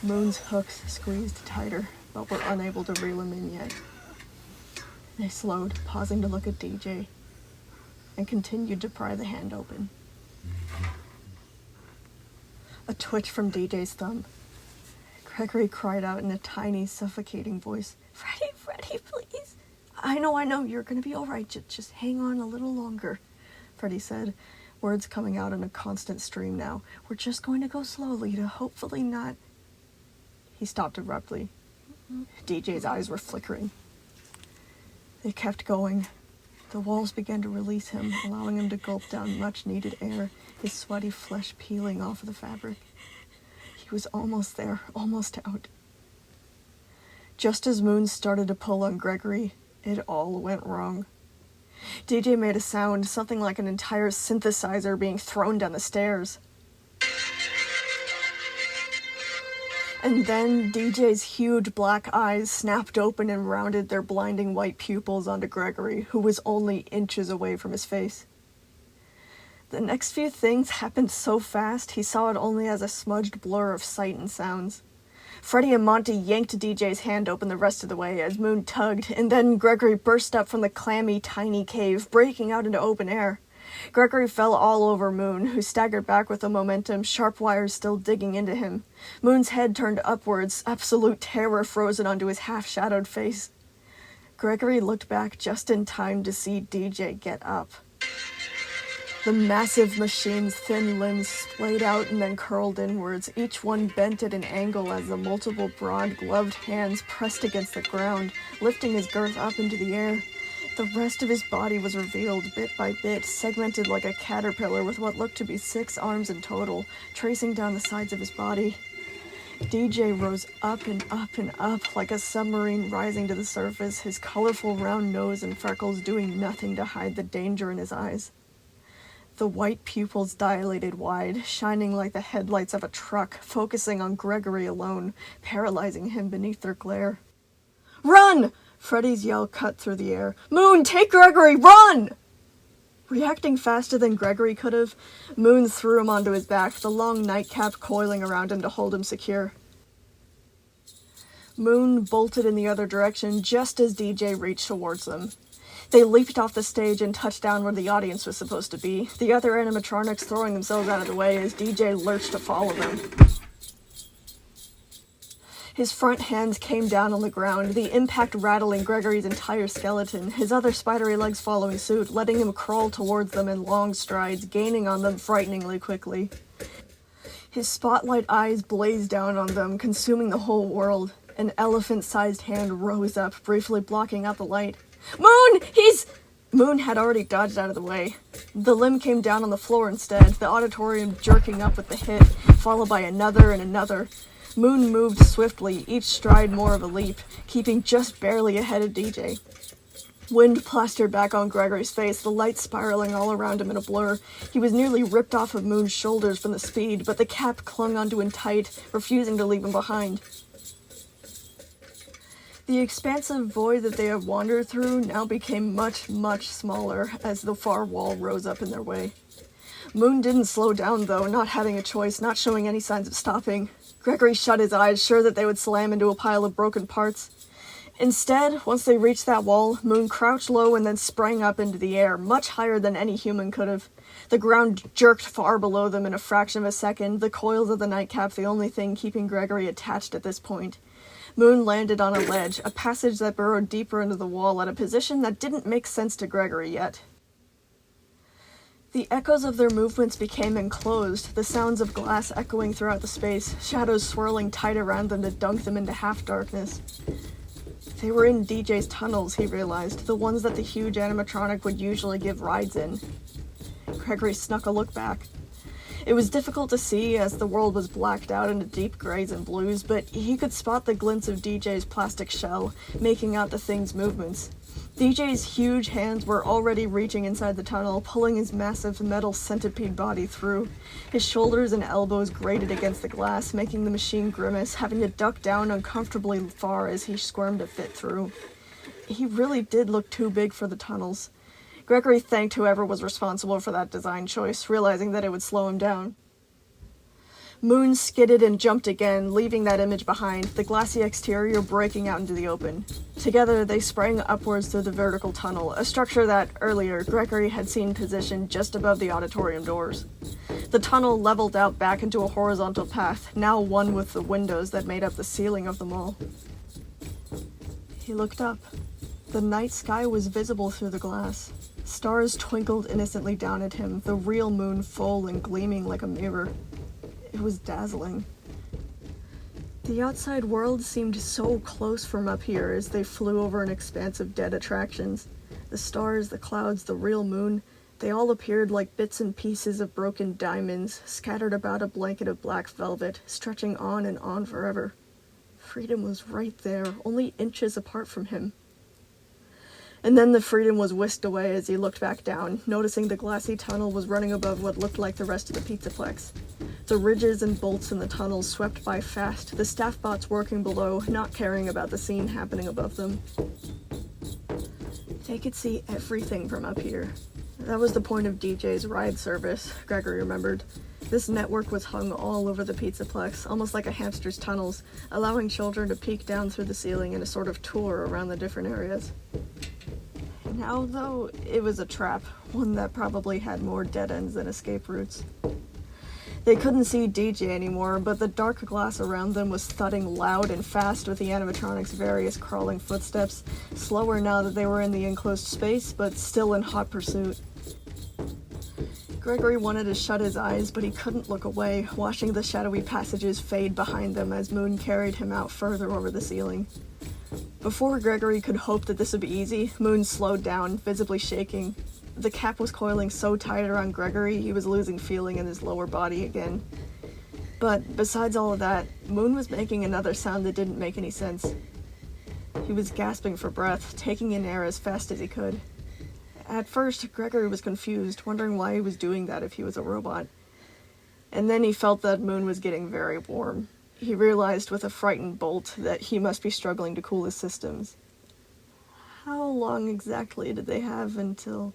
Moon's hooks squeezed tighter, but were unable to reel him in yet. They slowed, pausing to look at DJ, and continued to pry the hand open. A twitch from DJ's thumb. Gregory cried out in a tiny, suffocating voice, Freddie, please! I know, you're gonna be alright, just hang on a little longer, Freddie said, words coming out in a constant stream now. We're just going to go slowly to hopefully not... He stopped abruptly. DJ's eyes were flickering. They kept going. The walls began to release him, allowing him to gulp down much-needed air, his sweaty flesh peeling off of the fabric. He was almost there, almost out. Just as Moon started to pull on Gregory, it all went wrong. DJ made a sound, something like an entire synthesizer being thrown down the stairs. And then DJ's huge black eyes snapped open and rounded their blinding white pupils onto Gregory, who was only inches away from his face. The next few things happened so fast, he saw it only as a smudged blur of sight and sounds. Freddie and Monty yanked DJ's hand open the rest of the way as Moon tugged, and then Gregory burst up from the clammy, tiny cave, breaking out into open air. Gregory fell all over Moon, who staggered back with the momentum, sharp wires still digging into him. Moon's head turned upwards, absolute terror frozen onto his half-shadowed face. Gregory looked back just in time to see DJ get up. The massive machine's thin limbs splayed out and then curled inwards, each one bent at an angle as the multiple broad gloved hands pressed against the ground, lifting his girth up into the air. The rest of his body was revealed bit by bit, segmented like a caterpillar with what looked to be 6 arms in total, tracing down the sides of his body. DJ rose up and up and up like a submarine rising to the surface, his colorful round nose and freckles doing nothing to hide the danger in his eyes. The white pupils dilated wide, shining like the headlights of a truck, focusing on Gregory alone, paralyzing him beneath their glare. Run! Freddie's yell cut through the air. Moon, take Gregory, run! Reacting faster than Gregory could have, Moon threw him onto his back, the long nightcap coiling around him to hold him secure. Moon bolted in the other direction just as DJ reached towards them. They leaped off the stage and touched down where the audience was supposed to be, the other animatronics throwing themselves out of the way as DJ lurched to follow them. His front hands came down on the ground, the impact rattling Gregory's entire skeleton, his other spidery legs following suit, letting him crawl towards them in long strides, gaining on them frighteningly quickly. His spotlight eyes blazed down on them, consuming the whole world. An elephant-sized hand rose up, briefly blocking out the light. Moon! Moon had already dodged out of the way. The limb came down on the floor instead, the auditorium jerking up with the hit, followed by another and another. Moon moved swiftly, each stride more of a leap, keeping just barely ahead of DJ. Wind plastered back on Gregory's face, the light spiraling all around him in a blur. He was nearly ripped off of Moon's shoulders from the speed, but the cap clung onto him tight, refusing to leave him behind. The expansive void that they had wandered through now became much, much smaller as the far wall rose up in their way. Moon didn't slow down, though, not having a choice, not showing any signs of stopping. Gregory shut his eyes, sure that they would slam into a pile of broken parts. Instead, once they reached that wall, Moon crouched low and then sprang up into the air, much higher than any human could have. The ground jerked far below them in a fraction of a second, the coils of the nightcap the only thing keeping Gregory attached at this point. Moon landed on a ledge, a passage that burrowed deeper into the wall at a position that didn't make sense to Gregory yet. The echoes of their movements became enclosed, the sounds of glass echoing throughout the space, shadows swirling tight around them to dunk them into half-darkness. They were in DJ's tunnels, he realized, the ones that the huge animatronic would usually give rides in. Gregory snuck a look back. It was difficult to see as the world was blacked out into deep grays and blues, but he could spot the glints of DJ's plastic shell, making out the thing's movements. DJ's huge hands were already reaching inside the tunnel, pulling his massive metal centipede body through. His shoulders and elbows grated against the glass, making the machine grimace, having to duck down uncomfortably far as he squirmed to fit through. He really did look too big for the tunnels. Gregory thanked whoever was responsible for that design choice, realizing that it would slow him down. Moon skidded and jumped again, leaving that image behind, the glassy exterior breaking out into the open. Together, they sprang upwards through the vertical tunnel, a structure that, earlier, Gregory had seen positioned just above the auditorium doors. The tunnel leveled out back into a horizontal path, now one with the windows that made up the ceiling of the mall. He looked up. The night sky was visible through the glass. Stars twinkled innocently down at him, the real moon full and gleaming like a mirror. It was dazzling. The outside world seemed so close from up here as they flew over an expanse of dead attractions. The stars, the clouds, the real moon, they all appeared like bits and pieces of broken diamonds, scattered about a blanket of black velvet, stretching on and on forever. Freedom was right there, only inches apart from him. And then the freedom was whisked away as he looked back down, noticing the glassy tunnel was running above what looked like the rest of the Pizzaplex. The ridges and bolts in the tunnel swept by fast, the staff bots working below, not caring about the scene happening above them. They could see everything from up here. That was the point of DJ's ride service, Gregory remembered. This network was hung all over the Pizzaplex, almost like a hamster's tunnels, allowing children to peek down through the ceiling in a sort of tour around the different areas. Now, though, it was a trap, one that probably had more dead ends than escape routes. They couldn't see DJ anymore, but the dark glass around them was thudding loud and fast with the animatronic's various crawling footsteps, slower now that they were in the enclosed space, but still in hot pursuit. Gregory wanted to shut his eyes, but he couldn't look away, watching the shadowy passages fade behind them as Moon carried him out further over the ceiling. Before Gregory could hope that this would be easy, Moon slowed down, visibly shaking. The cap was coiling so tight around Gregory, he was losing feeling in his lower body again. But besides all of that, Moon was making another sound that didn't make any sense. He was gasping for breath, taking in air as fast as he could. At first, Gregory was confused, wondering why he was doing that if he was a robot. And then he felt that Moon was getting very warm. He realized with a frightened bolt that he must be struggling to cool his systems. How long exactly did they have until...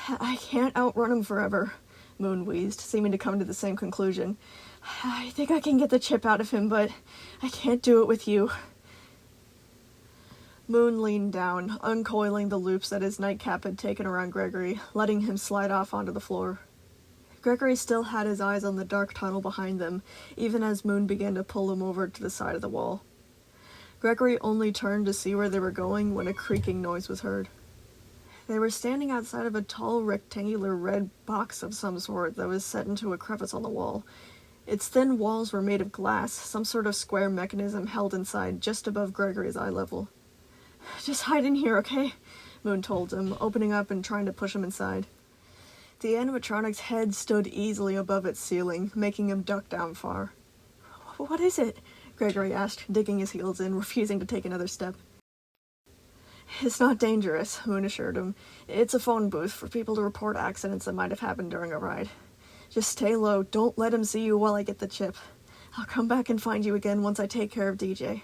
I can't outrun him forever, Moon wheezed, seeming to come to the same conclusion. I think I can get the chip out of him, but I can't do it with you. Moon leaned down, uncoiling the loops that his nightcap had taken around Gregory, letting him slide off onto the floor. Gregory still had his eyes on the dark tunnel behind them, even as Moon began to pull him over to the side of the wall. Gregory only turned to see where they were going when a creaking noise was heard. They were standing outside of a tall, rectangular red box of some sort that was set into a crevice on the wall. Its thin walls were made of glass, some sort of square mechanism held inside just above Gregory's eye level. "Just hide in here, okay?" Moon told him, opening up and trying to push him inside. The animatronic's head stood easily above its ceiling, making him duck down far. "What is it?" Gregory asked, digging his heels in, refusing to take another step. "It's not dangerous," Moon assured him. "It's a phone booth for people to report accidents that might have happened during a ride. Just stay low, don't let him see you while I get the chip. I'll come back and find you again once I take care of DJ."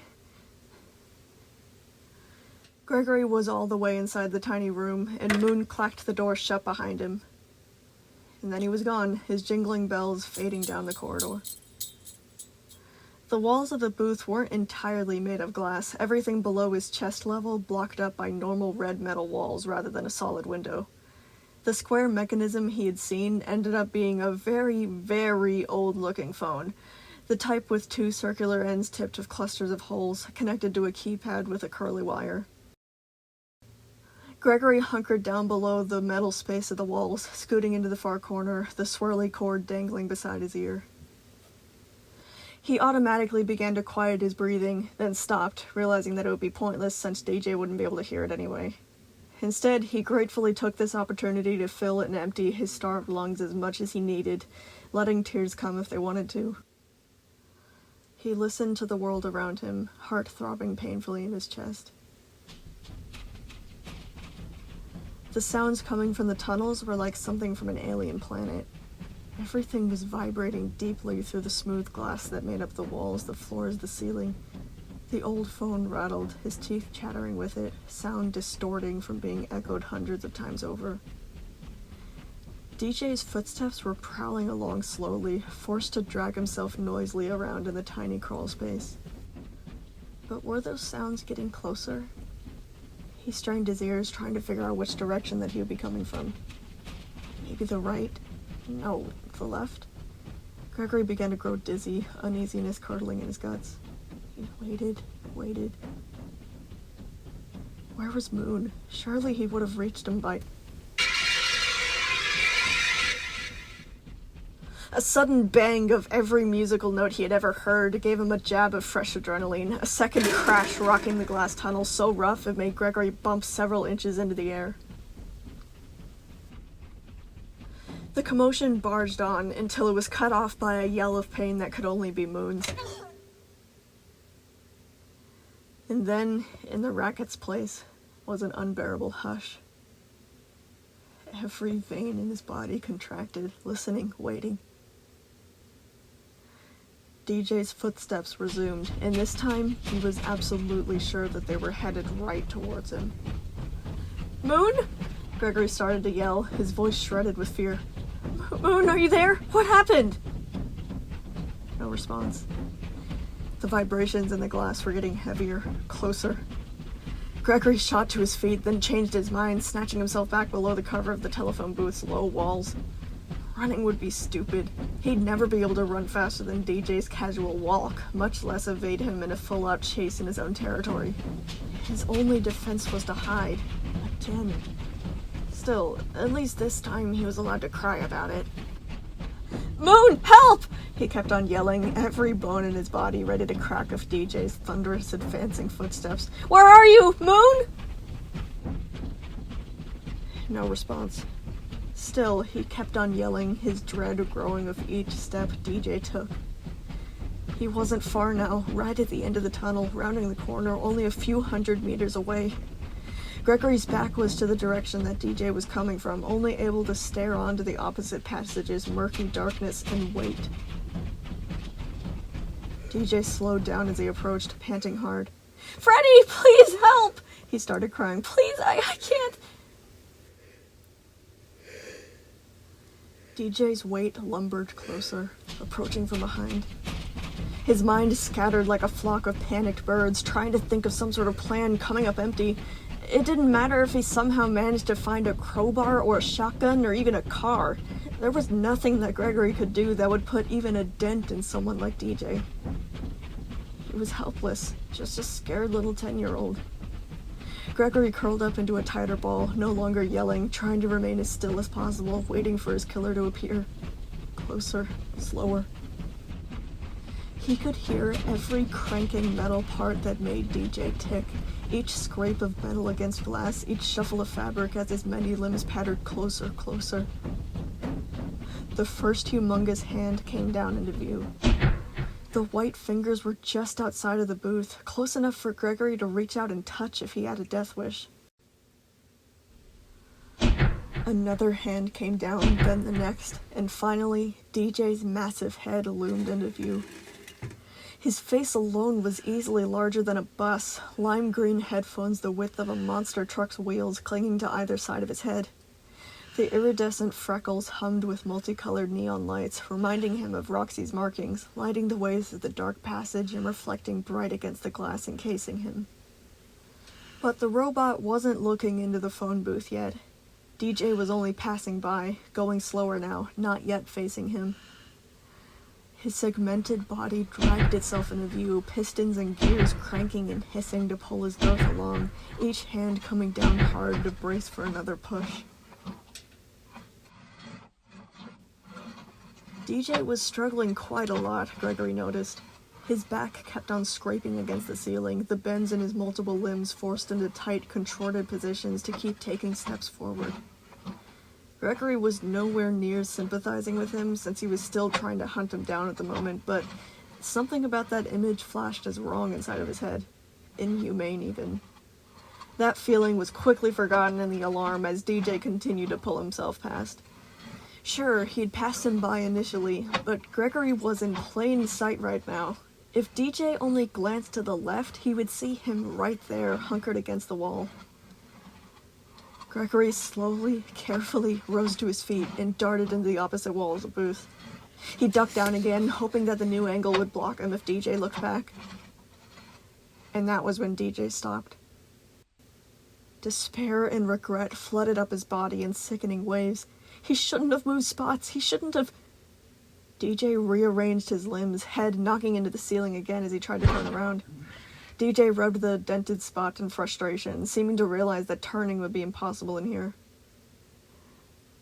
Gregory was all the way inside the tiny room, and Moon clacked the door shut behind him. And then he was gone, his jingling bells fading down the corridor. The walls of the booth weren't entirely made of glass, everything below his chest level blocked up by normal red metal walls rather than a solid window. The square mechanism he had seen ended up being a very, very old-looking phone, the type with two circular ends tipped with clusters of holes connected to a keypad with a curly wire. Gregory hunkered down below the metal space of the walls, scooting into the far corner, the swirly cord dangling beside his ear. He automatically began to quiet his breathing, then stopped, realizing that it would be pointless since DJ wouldn't be able to hear it anyway. Instead, he gratefully took this opportunity to fill and empty his starved lungs as much as he needed, letting tears come if they wanted to. He listened to the world around him, heart throbbing painfully in his chest. The sounds coming from the tunnels were like something from an alien planet. Everything was vibrating deeply through the smooth glass that made up the walls, the floors, the ceiling. The old phone rattled, his teeth chattering with it, sound distorting from being echoed hundreds of times over. DJ's footsteps were prowling along slowly, forced to drag himself noisily around in the tiny crawl space. But were those sounds getting closer? He strained his ears, trying to figure out which direction that he would be coming from. Maybe the right? No, the left? Gregory began to grow dizzy, uneasiness curdling in his guts. He waited. Where was Moon? Surely he would have reached him by... A sudden bang of every musical note he had ever heard gave him a jab of fresh adrenaline, a second crash rocking the glass tunnel so rough it made Gregory bump several inches into the air. The commotion barged on until it was cut off by a yell of pain that could only be Moon's. And then, in the racket's place, was an unbearable hush. Every vein in his body contracted, listening, waiting. DJ's footsteps resumed, and this time he was absolutely sure that they were headed right towards him. "Moon?" Gregory started to yell, his voice shredded with fear. "Moon, are you there? What happened?" No response. The vibrations in the glass were getting heavier, closer. Gregory shot to his feet, then changed his mind, snatching himself back below the cover of the telephone booth's low walls. Running would be stupid. He'd never be able to run faster than DJ's casual walk, much less evade him in a full-out chase in his own territory. His only defense was to hide. Again. Still, at least this time he was allowed to cry about it. "Moon, help!" He kept on yelling, every bone in his body ready to crack of DJ's thunderous advancing footsteps. "Where are you, Moon?" No response. Still, he kept on yelling, his dread growing with each step DJ took. He wasn't far now, right at the end of the tunnel, rounding the corner, only a few hundred meters away. Gregory's back was to the direction that DJ was coming from, only able to stare onto the opposite passage's murky darkness and wait. DJ slowed down as he approached, panting hard. "Freddy, please help!" He started crying. "Please, I can't." DJ's weight lumbered closer, approaching from behind. His mind scattered like a flock of panicked birds, trying to think of some sort of plan, coming up empty. It didn't matter if he somehow managed to find a crowbar or a shotgun or even a car. There was nothing that Gregory could do that would put even a dent in someone like DJ. He was helpless, just a scared little 10-year-old. Gregory curled up into a tighter ball, no longer yelling, trying to remain as still as possible, waiting for his killer to appear. Closer, slower. He could hear every cranking metal part that made DJ tick, each scrape of metal against glass, each shuffle of fabric as his many limbs pattered closer, closer. The first humongous hand came down into view. The white fingers were just outside of the booth, close enough for Gregory to reach out and touch if he had a death wish. Another hand came down, then the next, and finally, DJ's massive head loomed into view. His face alone was easily larger than a bus, lime green headphones the width of a monster truck's wheels clinging to either side of his head. The iridescent freckles hummed with multicolored neon lights, reminding him of Roxy's markings, lighting the way through the dark passage and reflecting bright against the glass encasing him. But the robot wasn't looking into the phone booth yet. DJ was only passing by, going slower now, not yet facing him. His segmented body dragged itself into view, pistons and gears cranking and hissing to pull his girth along, each hand coming down hard to brace for another push. DJ was struggling quite a lot, Gregory noticed. His back kept on scraping against the ceiling, the bends in his multiple limbs forced into tight, contorted positions to keep taking steps forward. Gregory was nowhere near sympathizing with him, since he was still trying to hunt him down at the moment, but something about that image flashed as wrong inside of his head. Inhumane, even. That feeling was quickly forgotten in the alarm as DJ continued to pull himself past. Sure, he'd passed him by initially, but Gregory was in plain sight right now. If DJ only glanced to the left, he would see him right there, hunkered against the wall. Gregory slowly, carefully rose to his feet and darted into the opposite wall of the booth. He ducked down again, hoping that the new angle would block him if DJ looked back. And that was when DJ stopped. Despair and regret flooded up his body in sickening waves. He shouldn't have moved spots. He shouldn't have... DJ rearranged his limbs, head knocking into the ceiling again as he tried to turn around. DJ rubbed the dented spot in frustration, seeming to realize that turning would be impossible in here.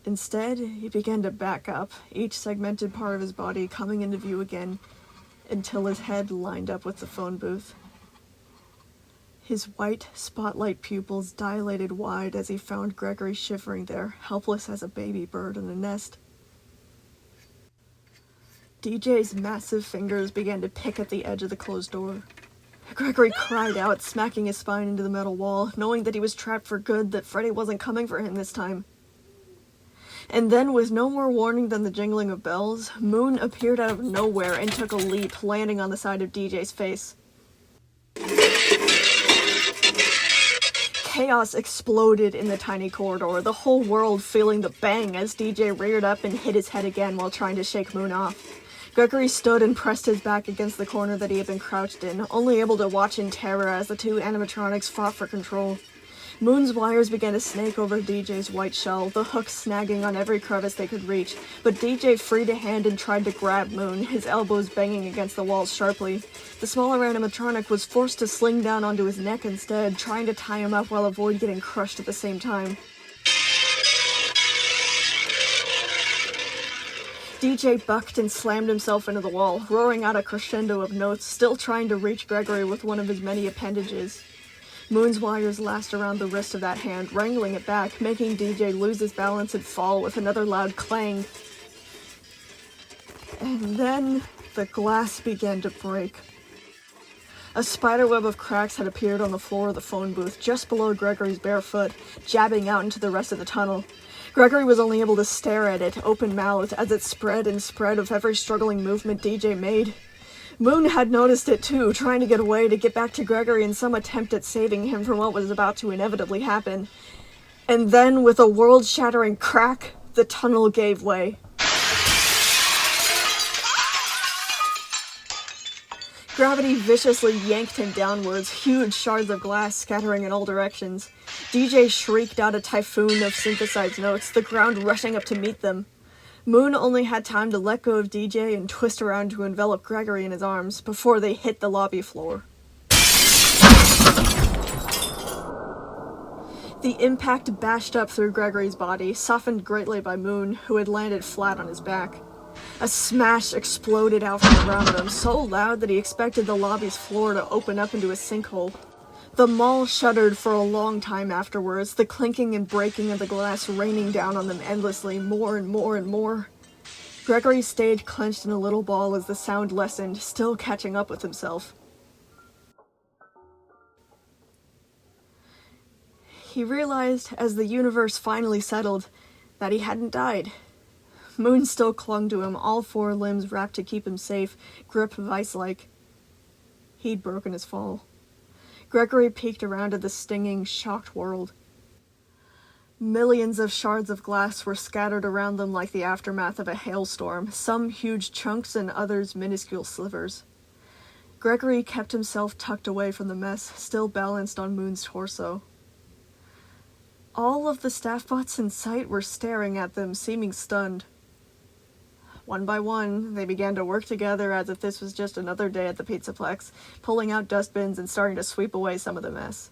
Instead, he began to back up, each segmented part of his body coming into view again, until his head lined up with the phone booth. His white, spotlight pupils dilated wide as he found Gregory shivering there, helpless as a baby bird in a nest. DJ's massive fingers began to pick at the edge of the closed door. Gregory cried out, smacking his spine into the metal wall, knowing that he was trapped for good, that Freddy wasn't coming for him this time. And then, with no more warning than the jingling of bells, Moon appeared out of nowhere and took a leap, landing on the side of DJ's face. Chaos exploded in the tiny corridor, the whole world feeling the bang as DJ reared up and hit his head again while trying to shake Moon off. Gregory stood and pressed his back against the corner that he had been crouched in, only able to watch in terror as the two animatronics fought for control. Moon's wires began to snake over DJ's white shell, the hooks snagging on every crevice they could reach, but DJ freed a hand and tried to grab Moon, his elbows banging against the walls sharply. The smaller animatronic was forced to sling down onto his neck instead, trying to tie him up while avoid getting crushed at the same time. DJ bucked and slammed himself into the wall, roaring out a crescendo of notes, still trying to reach Gregory with one of his many appendages. Moon's wires lashed around the wrist of that hand, wrangling it back, making DJ lose his balance and fall with another loud clang. And then the glass began to break. A spiderweb of cracks had appeared on the floor of the phone booth, just below Gregory's bare foot, jabbing out into the rest of the tunnel. Gregory was only able to stare at it, open-mouthed, as it spread and spread with every struggling movement DJ made. Moon had noticed it too, trying to get away to get back to Gregory in some attempt at saving him from what was about to inevitably happen. And then, with a world-shattering crack, the tunnel gave way. Gravity viciously yanked him downwards, huge shards of glass scattering in all directions. DJ shrieked out a typhoon of synthesized notes, the ground rushing up to meet them. Moon only had time to let go of DJ and twist around to envelop Gregory in his arms before they hit the lobby floor. The impact bashed up through Gregory's body, softened greatly by Moon, who had landed flat on his back. A smash exploded out from around him, so loud that he expected the lobby's floor to open up into a sinkhole. The mall shuddered for a long time afterwards, the clinking and breaking of the glass raining down on them endlessly, more and more and more. Gregory stayed clenched in a little ball as the sound lessened, still catching up with himself. He realized, as the universe finally settled, that he hadn't died. Moon still clung to him, all four limbs wrapped to keep him safe, grip vice-like. He'd broken his fall. Gregory peeked around at the stinging, shocked world. Millions of shards of glass were scattered around them like the aftermath of a hailstorm, some huge chunks and others minuscule slivers. Gregory kept himself tucked away from the mess, still balanced on Moon's torso. All of the staff bots in sight were staring at them, seeming stunned. One by one, they began to work together as if this was just another day at the Pizzaplex, pulling out dustbins and starting to sweep away some of the mess.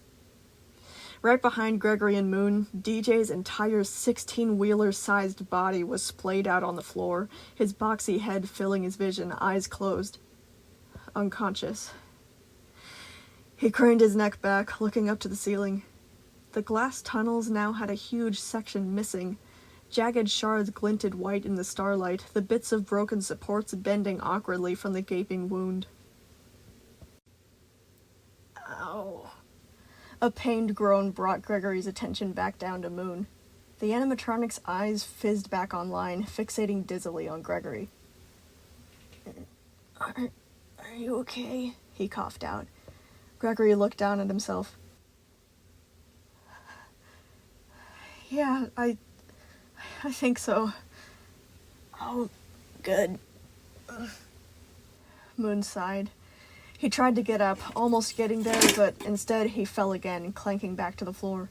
Right behind Gregory and Moon, DJ's entire 16-wheeler-sized body was splayed out on the floor, his boxy head filling his vision, eyes closed. Unconscious. He craned his neck back, looking up to the ceiling. The glass tunnels now had a huge section missing. Jagged shards glinted white in the starlight, the bits of broken supports bending awkwardly from the gaping wound. Ow. A pained groan brought Gregory's attention back down to Moon. The animatronic's eyes fizzed back online, fixating dizzily on Gregory. Are you okay? He coughed out. Gregory looked down at himself. Yeah, I think so. Oh, good. Moon sighed. He tried to get up, almost getting there, but instead he fell again, clanking back to the floor.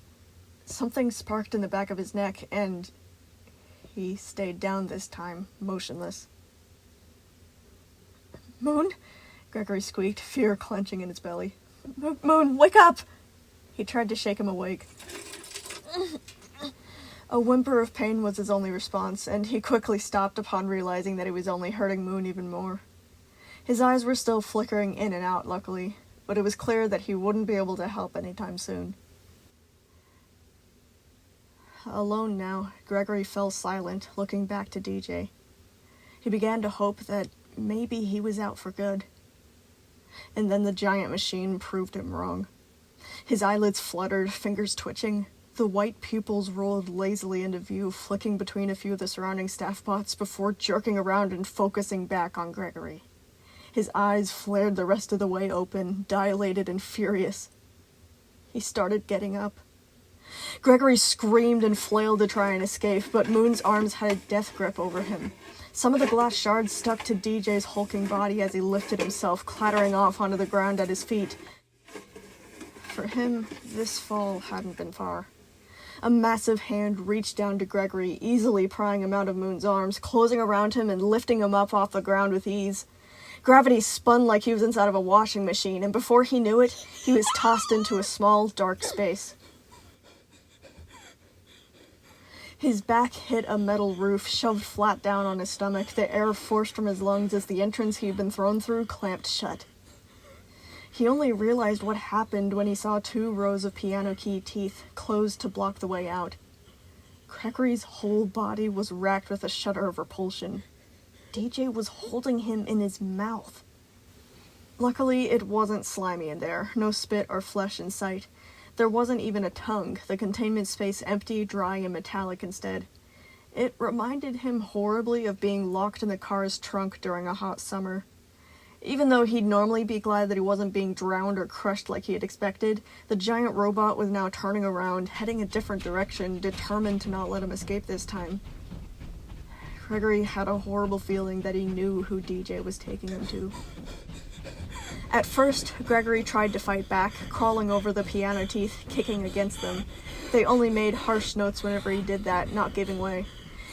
Something sparked in the back of his neck, and he stayed down this time, motionless. Moon? Gregory squeaked, fear clenching in his belly. Moon, wake up! He tried to shake him awake. A whimper of pain was his only response, and he quickly stopped upon realizing that he was only hurting Moon even more. His eyes were still flickering in and out, luckily, but it was clear that he wouldn't be able to help anytime soon. Alone now, Gregory fell silent, looking back to DJ. He began to hope that maybe he was out for good. And then the giant machine proved him wrong. His eyelids fluttered, fingers twitching. The white pupils rolled lazily into view, flicking between a few of the surrounding staff bots before jerking around and focusing back on Gregory. His eyes flared the rest of the way open, dilated and furious. He started getting up. Gregory screamed and flailed to try and escape, but Moon's arms had a death grip over him. Some of the glass shards stuck to DJ's hulking body as he lifted himself, clattering off onto the ground at his feet. For him, this fall hadn't been far. A massive hand reached down to Gregory, easily prying him out of Moon's arms, closing around him and lifting him up off the ground with ease. Gravity spun like he was inside of a washing machine, and before he knew it, he was tossed into a small, dark space. His back hit a metal roof, shoved flat down on his stomach, the air forced from his lungs as the entrance he'd been thrown through clamped shut. He only realized what happened when he saw 2 rows of piano key teeth closed to block the way out. Gregory's whole body was racked with a shudder of repulsion. DJ was holding him in his mouth. Luckily, it wasn't slimy in there, no spit or flesh in sight. There wasn't even a tongue, the containment space empty, dry, and metallic instead. It reminded him horribly of being locked in the car's trunk during a hot summer. Even though he'd normally be glad that he wasn't being drowned or crushed like he had expected, the giant robot was now turning around, heading a different direction, determined to not let him escape this time. Gregory had a horrible feeling that he knew who DJ was taking him to. At first, Gregory tried to fight back, crawling over the piano teeth, kicking against them. They only made harsh notes whenever he did that, not giving way.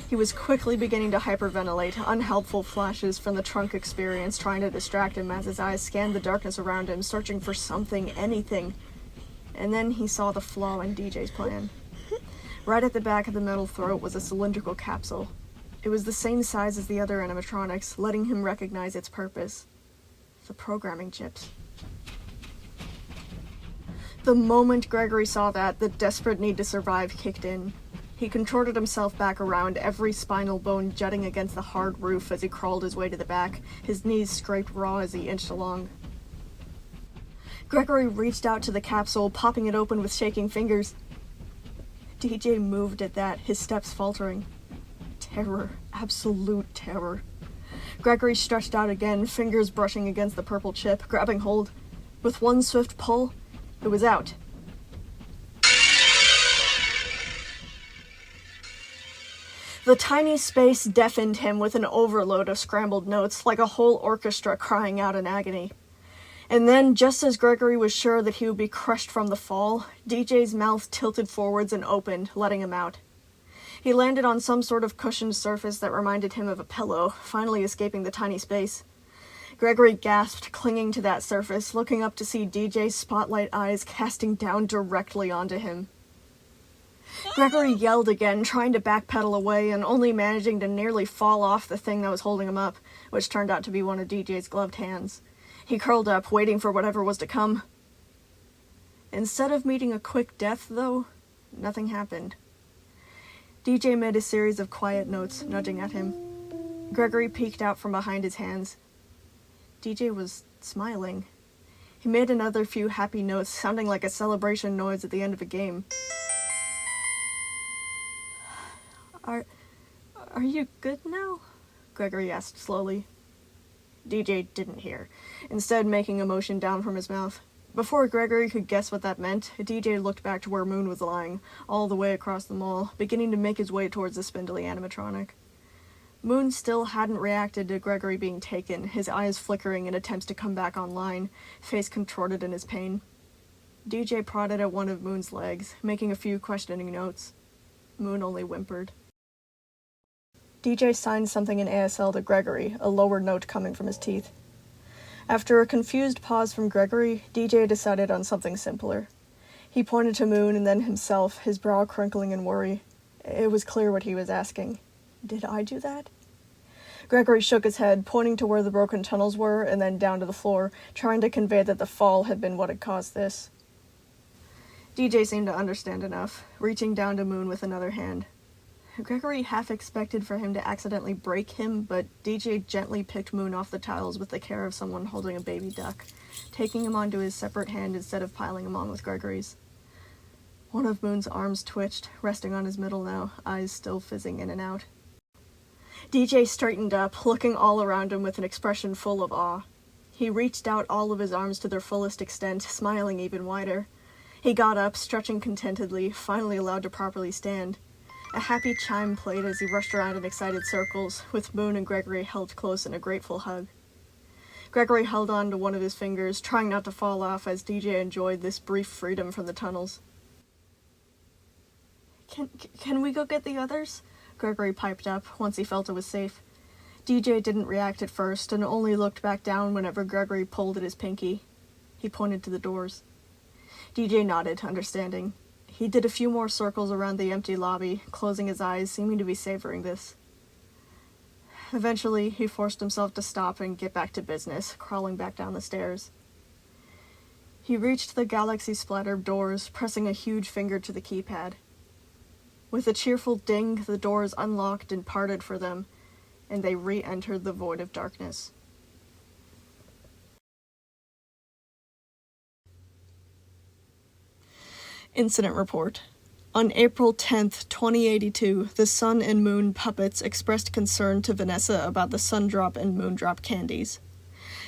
He was quickly beginning to hyperventilate, unhelpful flashes from the trunk experience trying to distract him as his eyes scanned the darkness around him, searching for something, anything. And then he saw the flaw in DJ's plan. Right at the back of the metal throat was a cylindrical capsule. It was the same size as the other animatronics, letting him recognize its purpose. The programming chips. The moment Gregory saw that, the desperate need to survive kicked in. He contorted himself back around, every spinal bone jutting against the hard roof as he crawled his way to the back, his knees scraped raw as he inched along. Gregory reached out to the capsule, popping it open with shaking fingers. DJ moved at that, his steps faltering. Terror, absolute terror. Gregory stretched out again, fingers brushing against the purple chip, grabbing hold. With one swift pull, it was out. The tiny space deafened him with an overload of scrambled notes, like a whole orchestra crying out in agony. And then, just as Gregory was sure that he would be crushed from the fall, DJ's mouth tilted forwards and opened, letting him out. He landed on some sort of cushioned surface that reminded him of a pillow, finally escaping the tiny space. Gregory gasped, clinging to that surface, looking up to see DJ's spotlight eyes casting down directly onto him. Gregory yelled again, trying to backpedal away and only managing to nearly fall off the thing that was holding him up, which turned out to be one of DJ's gloved hands. He curled up, waiting for whatever was to come. Instead of meeting a quick death, though, nothing happened. DJ made a series of quiet notes, nudging at him. Gregory peeked out from behind his hands. DJ was smiling. He made another few happy notes, sounding like a celebration noise at the end of a game. Are you good now? Gregory asked slowly. DJ didn't hear, instead making a motion down from his mouth. Before Gregory could guess what that meant, DJ looked back to where Moon was lying, all the way across the mall, beginning to make his way towards the spindly animatronic. Moon still hadn't reacted to Gregory being taken, his eyes flickering in attempts to come back online, face contorted in his pain. DJ prodded at one of Moon's legs, making a few questioning notes. Moon only whimpered. DJ signed something in ASL to Gregory, a lower note coming from his teeth. After a confused pause from Gregory, DJ decided on something simpler. He pointed to Moon and then himself, his brow crinkling in worry. It was clear what he was asking. Did I do that? Gregory shook his head, pointing to where the broken tunnels were and then down to the floor, trying to convey that the fall had been what had caused this. DJ seemed to understand enough, reaching down to Moon with another hand. Gregory half expected for him to accidentally break him, but DJ gently picked Moon off the tiles with the care of someone holding a baby duck, taking him onto his separate hand instead of piling him on with Gregory's. One of Moon's arms twitched, resting on his middle now, eyes still fizzing in and out. DJ straightened up, looking all around him with an expression full of awe. He reached out all of his arms to their fullest extent, smiling even wider. He got up, stretching contentedly, finally allowed to properly stand. A happy chime played as he rushed around in excited circles, with Moon and Gregory held close in a grateful hug. Gregory held on to one of his fingers, trying not to fall off as DJ enjoyed this brief freedom from the tunnels. Can we go get the others? Gregory piped up, once he felt it was safe. DJ didn't react at first, and only looked back down whenever Gregory pulled at his pinky. He pointed to the doors. DJ nodded, understanding. He did a few more circles around the empty lobby, closing his eyes, seeming to be savoring this. Eventually, he forced himself to stop and get back to business, crawling back down the stairs. He reached the galaxy-splattered doors, pressing a huge finger to the keypad. With a cheerful ding, the doors unlocked and parted for them, and they re-entered the void of darkness. Incident report. On April 10th, 2082, the Sun and Moon puppets expressed concern to Vanessa about the Sundrop and Moondrop candies.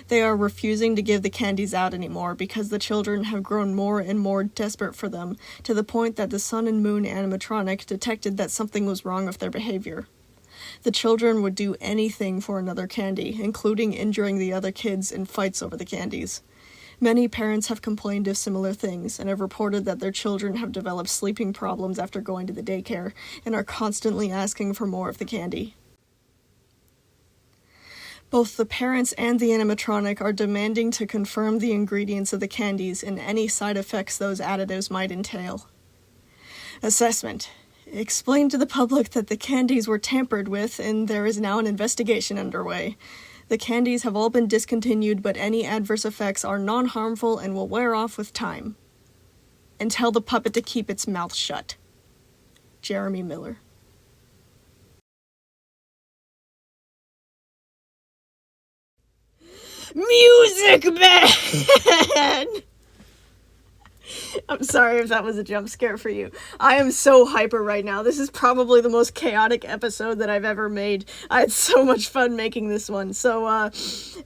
They are refusing to give the candies out anymore because the children have grown more and more desperate for them, to the point that the Sun and Moon animatronic detected that something was wrong with their behavior. The children would do anything for another candy, including injuring the other kids in fights over the candies. Many parents have complained of similar things and have reported that their children have developed sleeping problems after going to the daycare and are constantly asking for more of the candy. Both the parents and the animatronic are demanding to confirm the ingredients of the candies and any side effects those additives might entail. Assessment. Explain to the public that the candies were tampered with and there is now an investigation underway. The candies have all been discontinued, but any adverse effects are non-harmful and will wear off with time. And tell the puppet to keep its mouth shut. Jeremy Miller. Music Man! I'm sorry if that was a jump scare for you. I am so hyper right now. This is probably the most chaotic episode that I've ever made. I had so much fun making this one. So,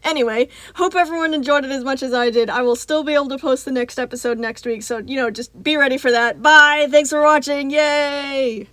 anyway, hope everyone enjoyed it as much as I did. I will still be able to post the next episode next week, so, just be ready for that. Bye! Thanks for watching! Yay!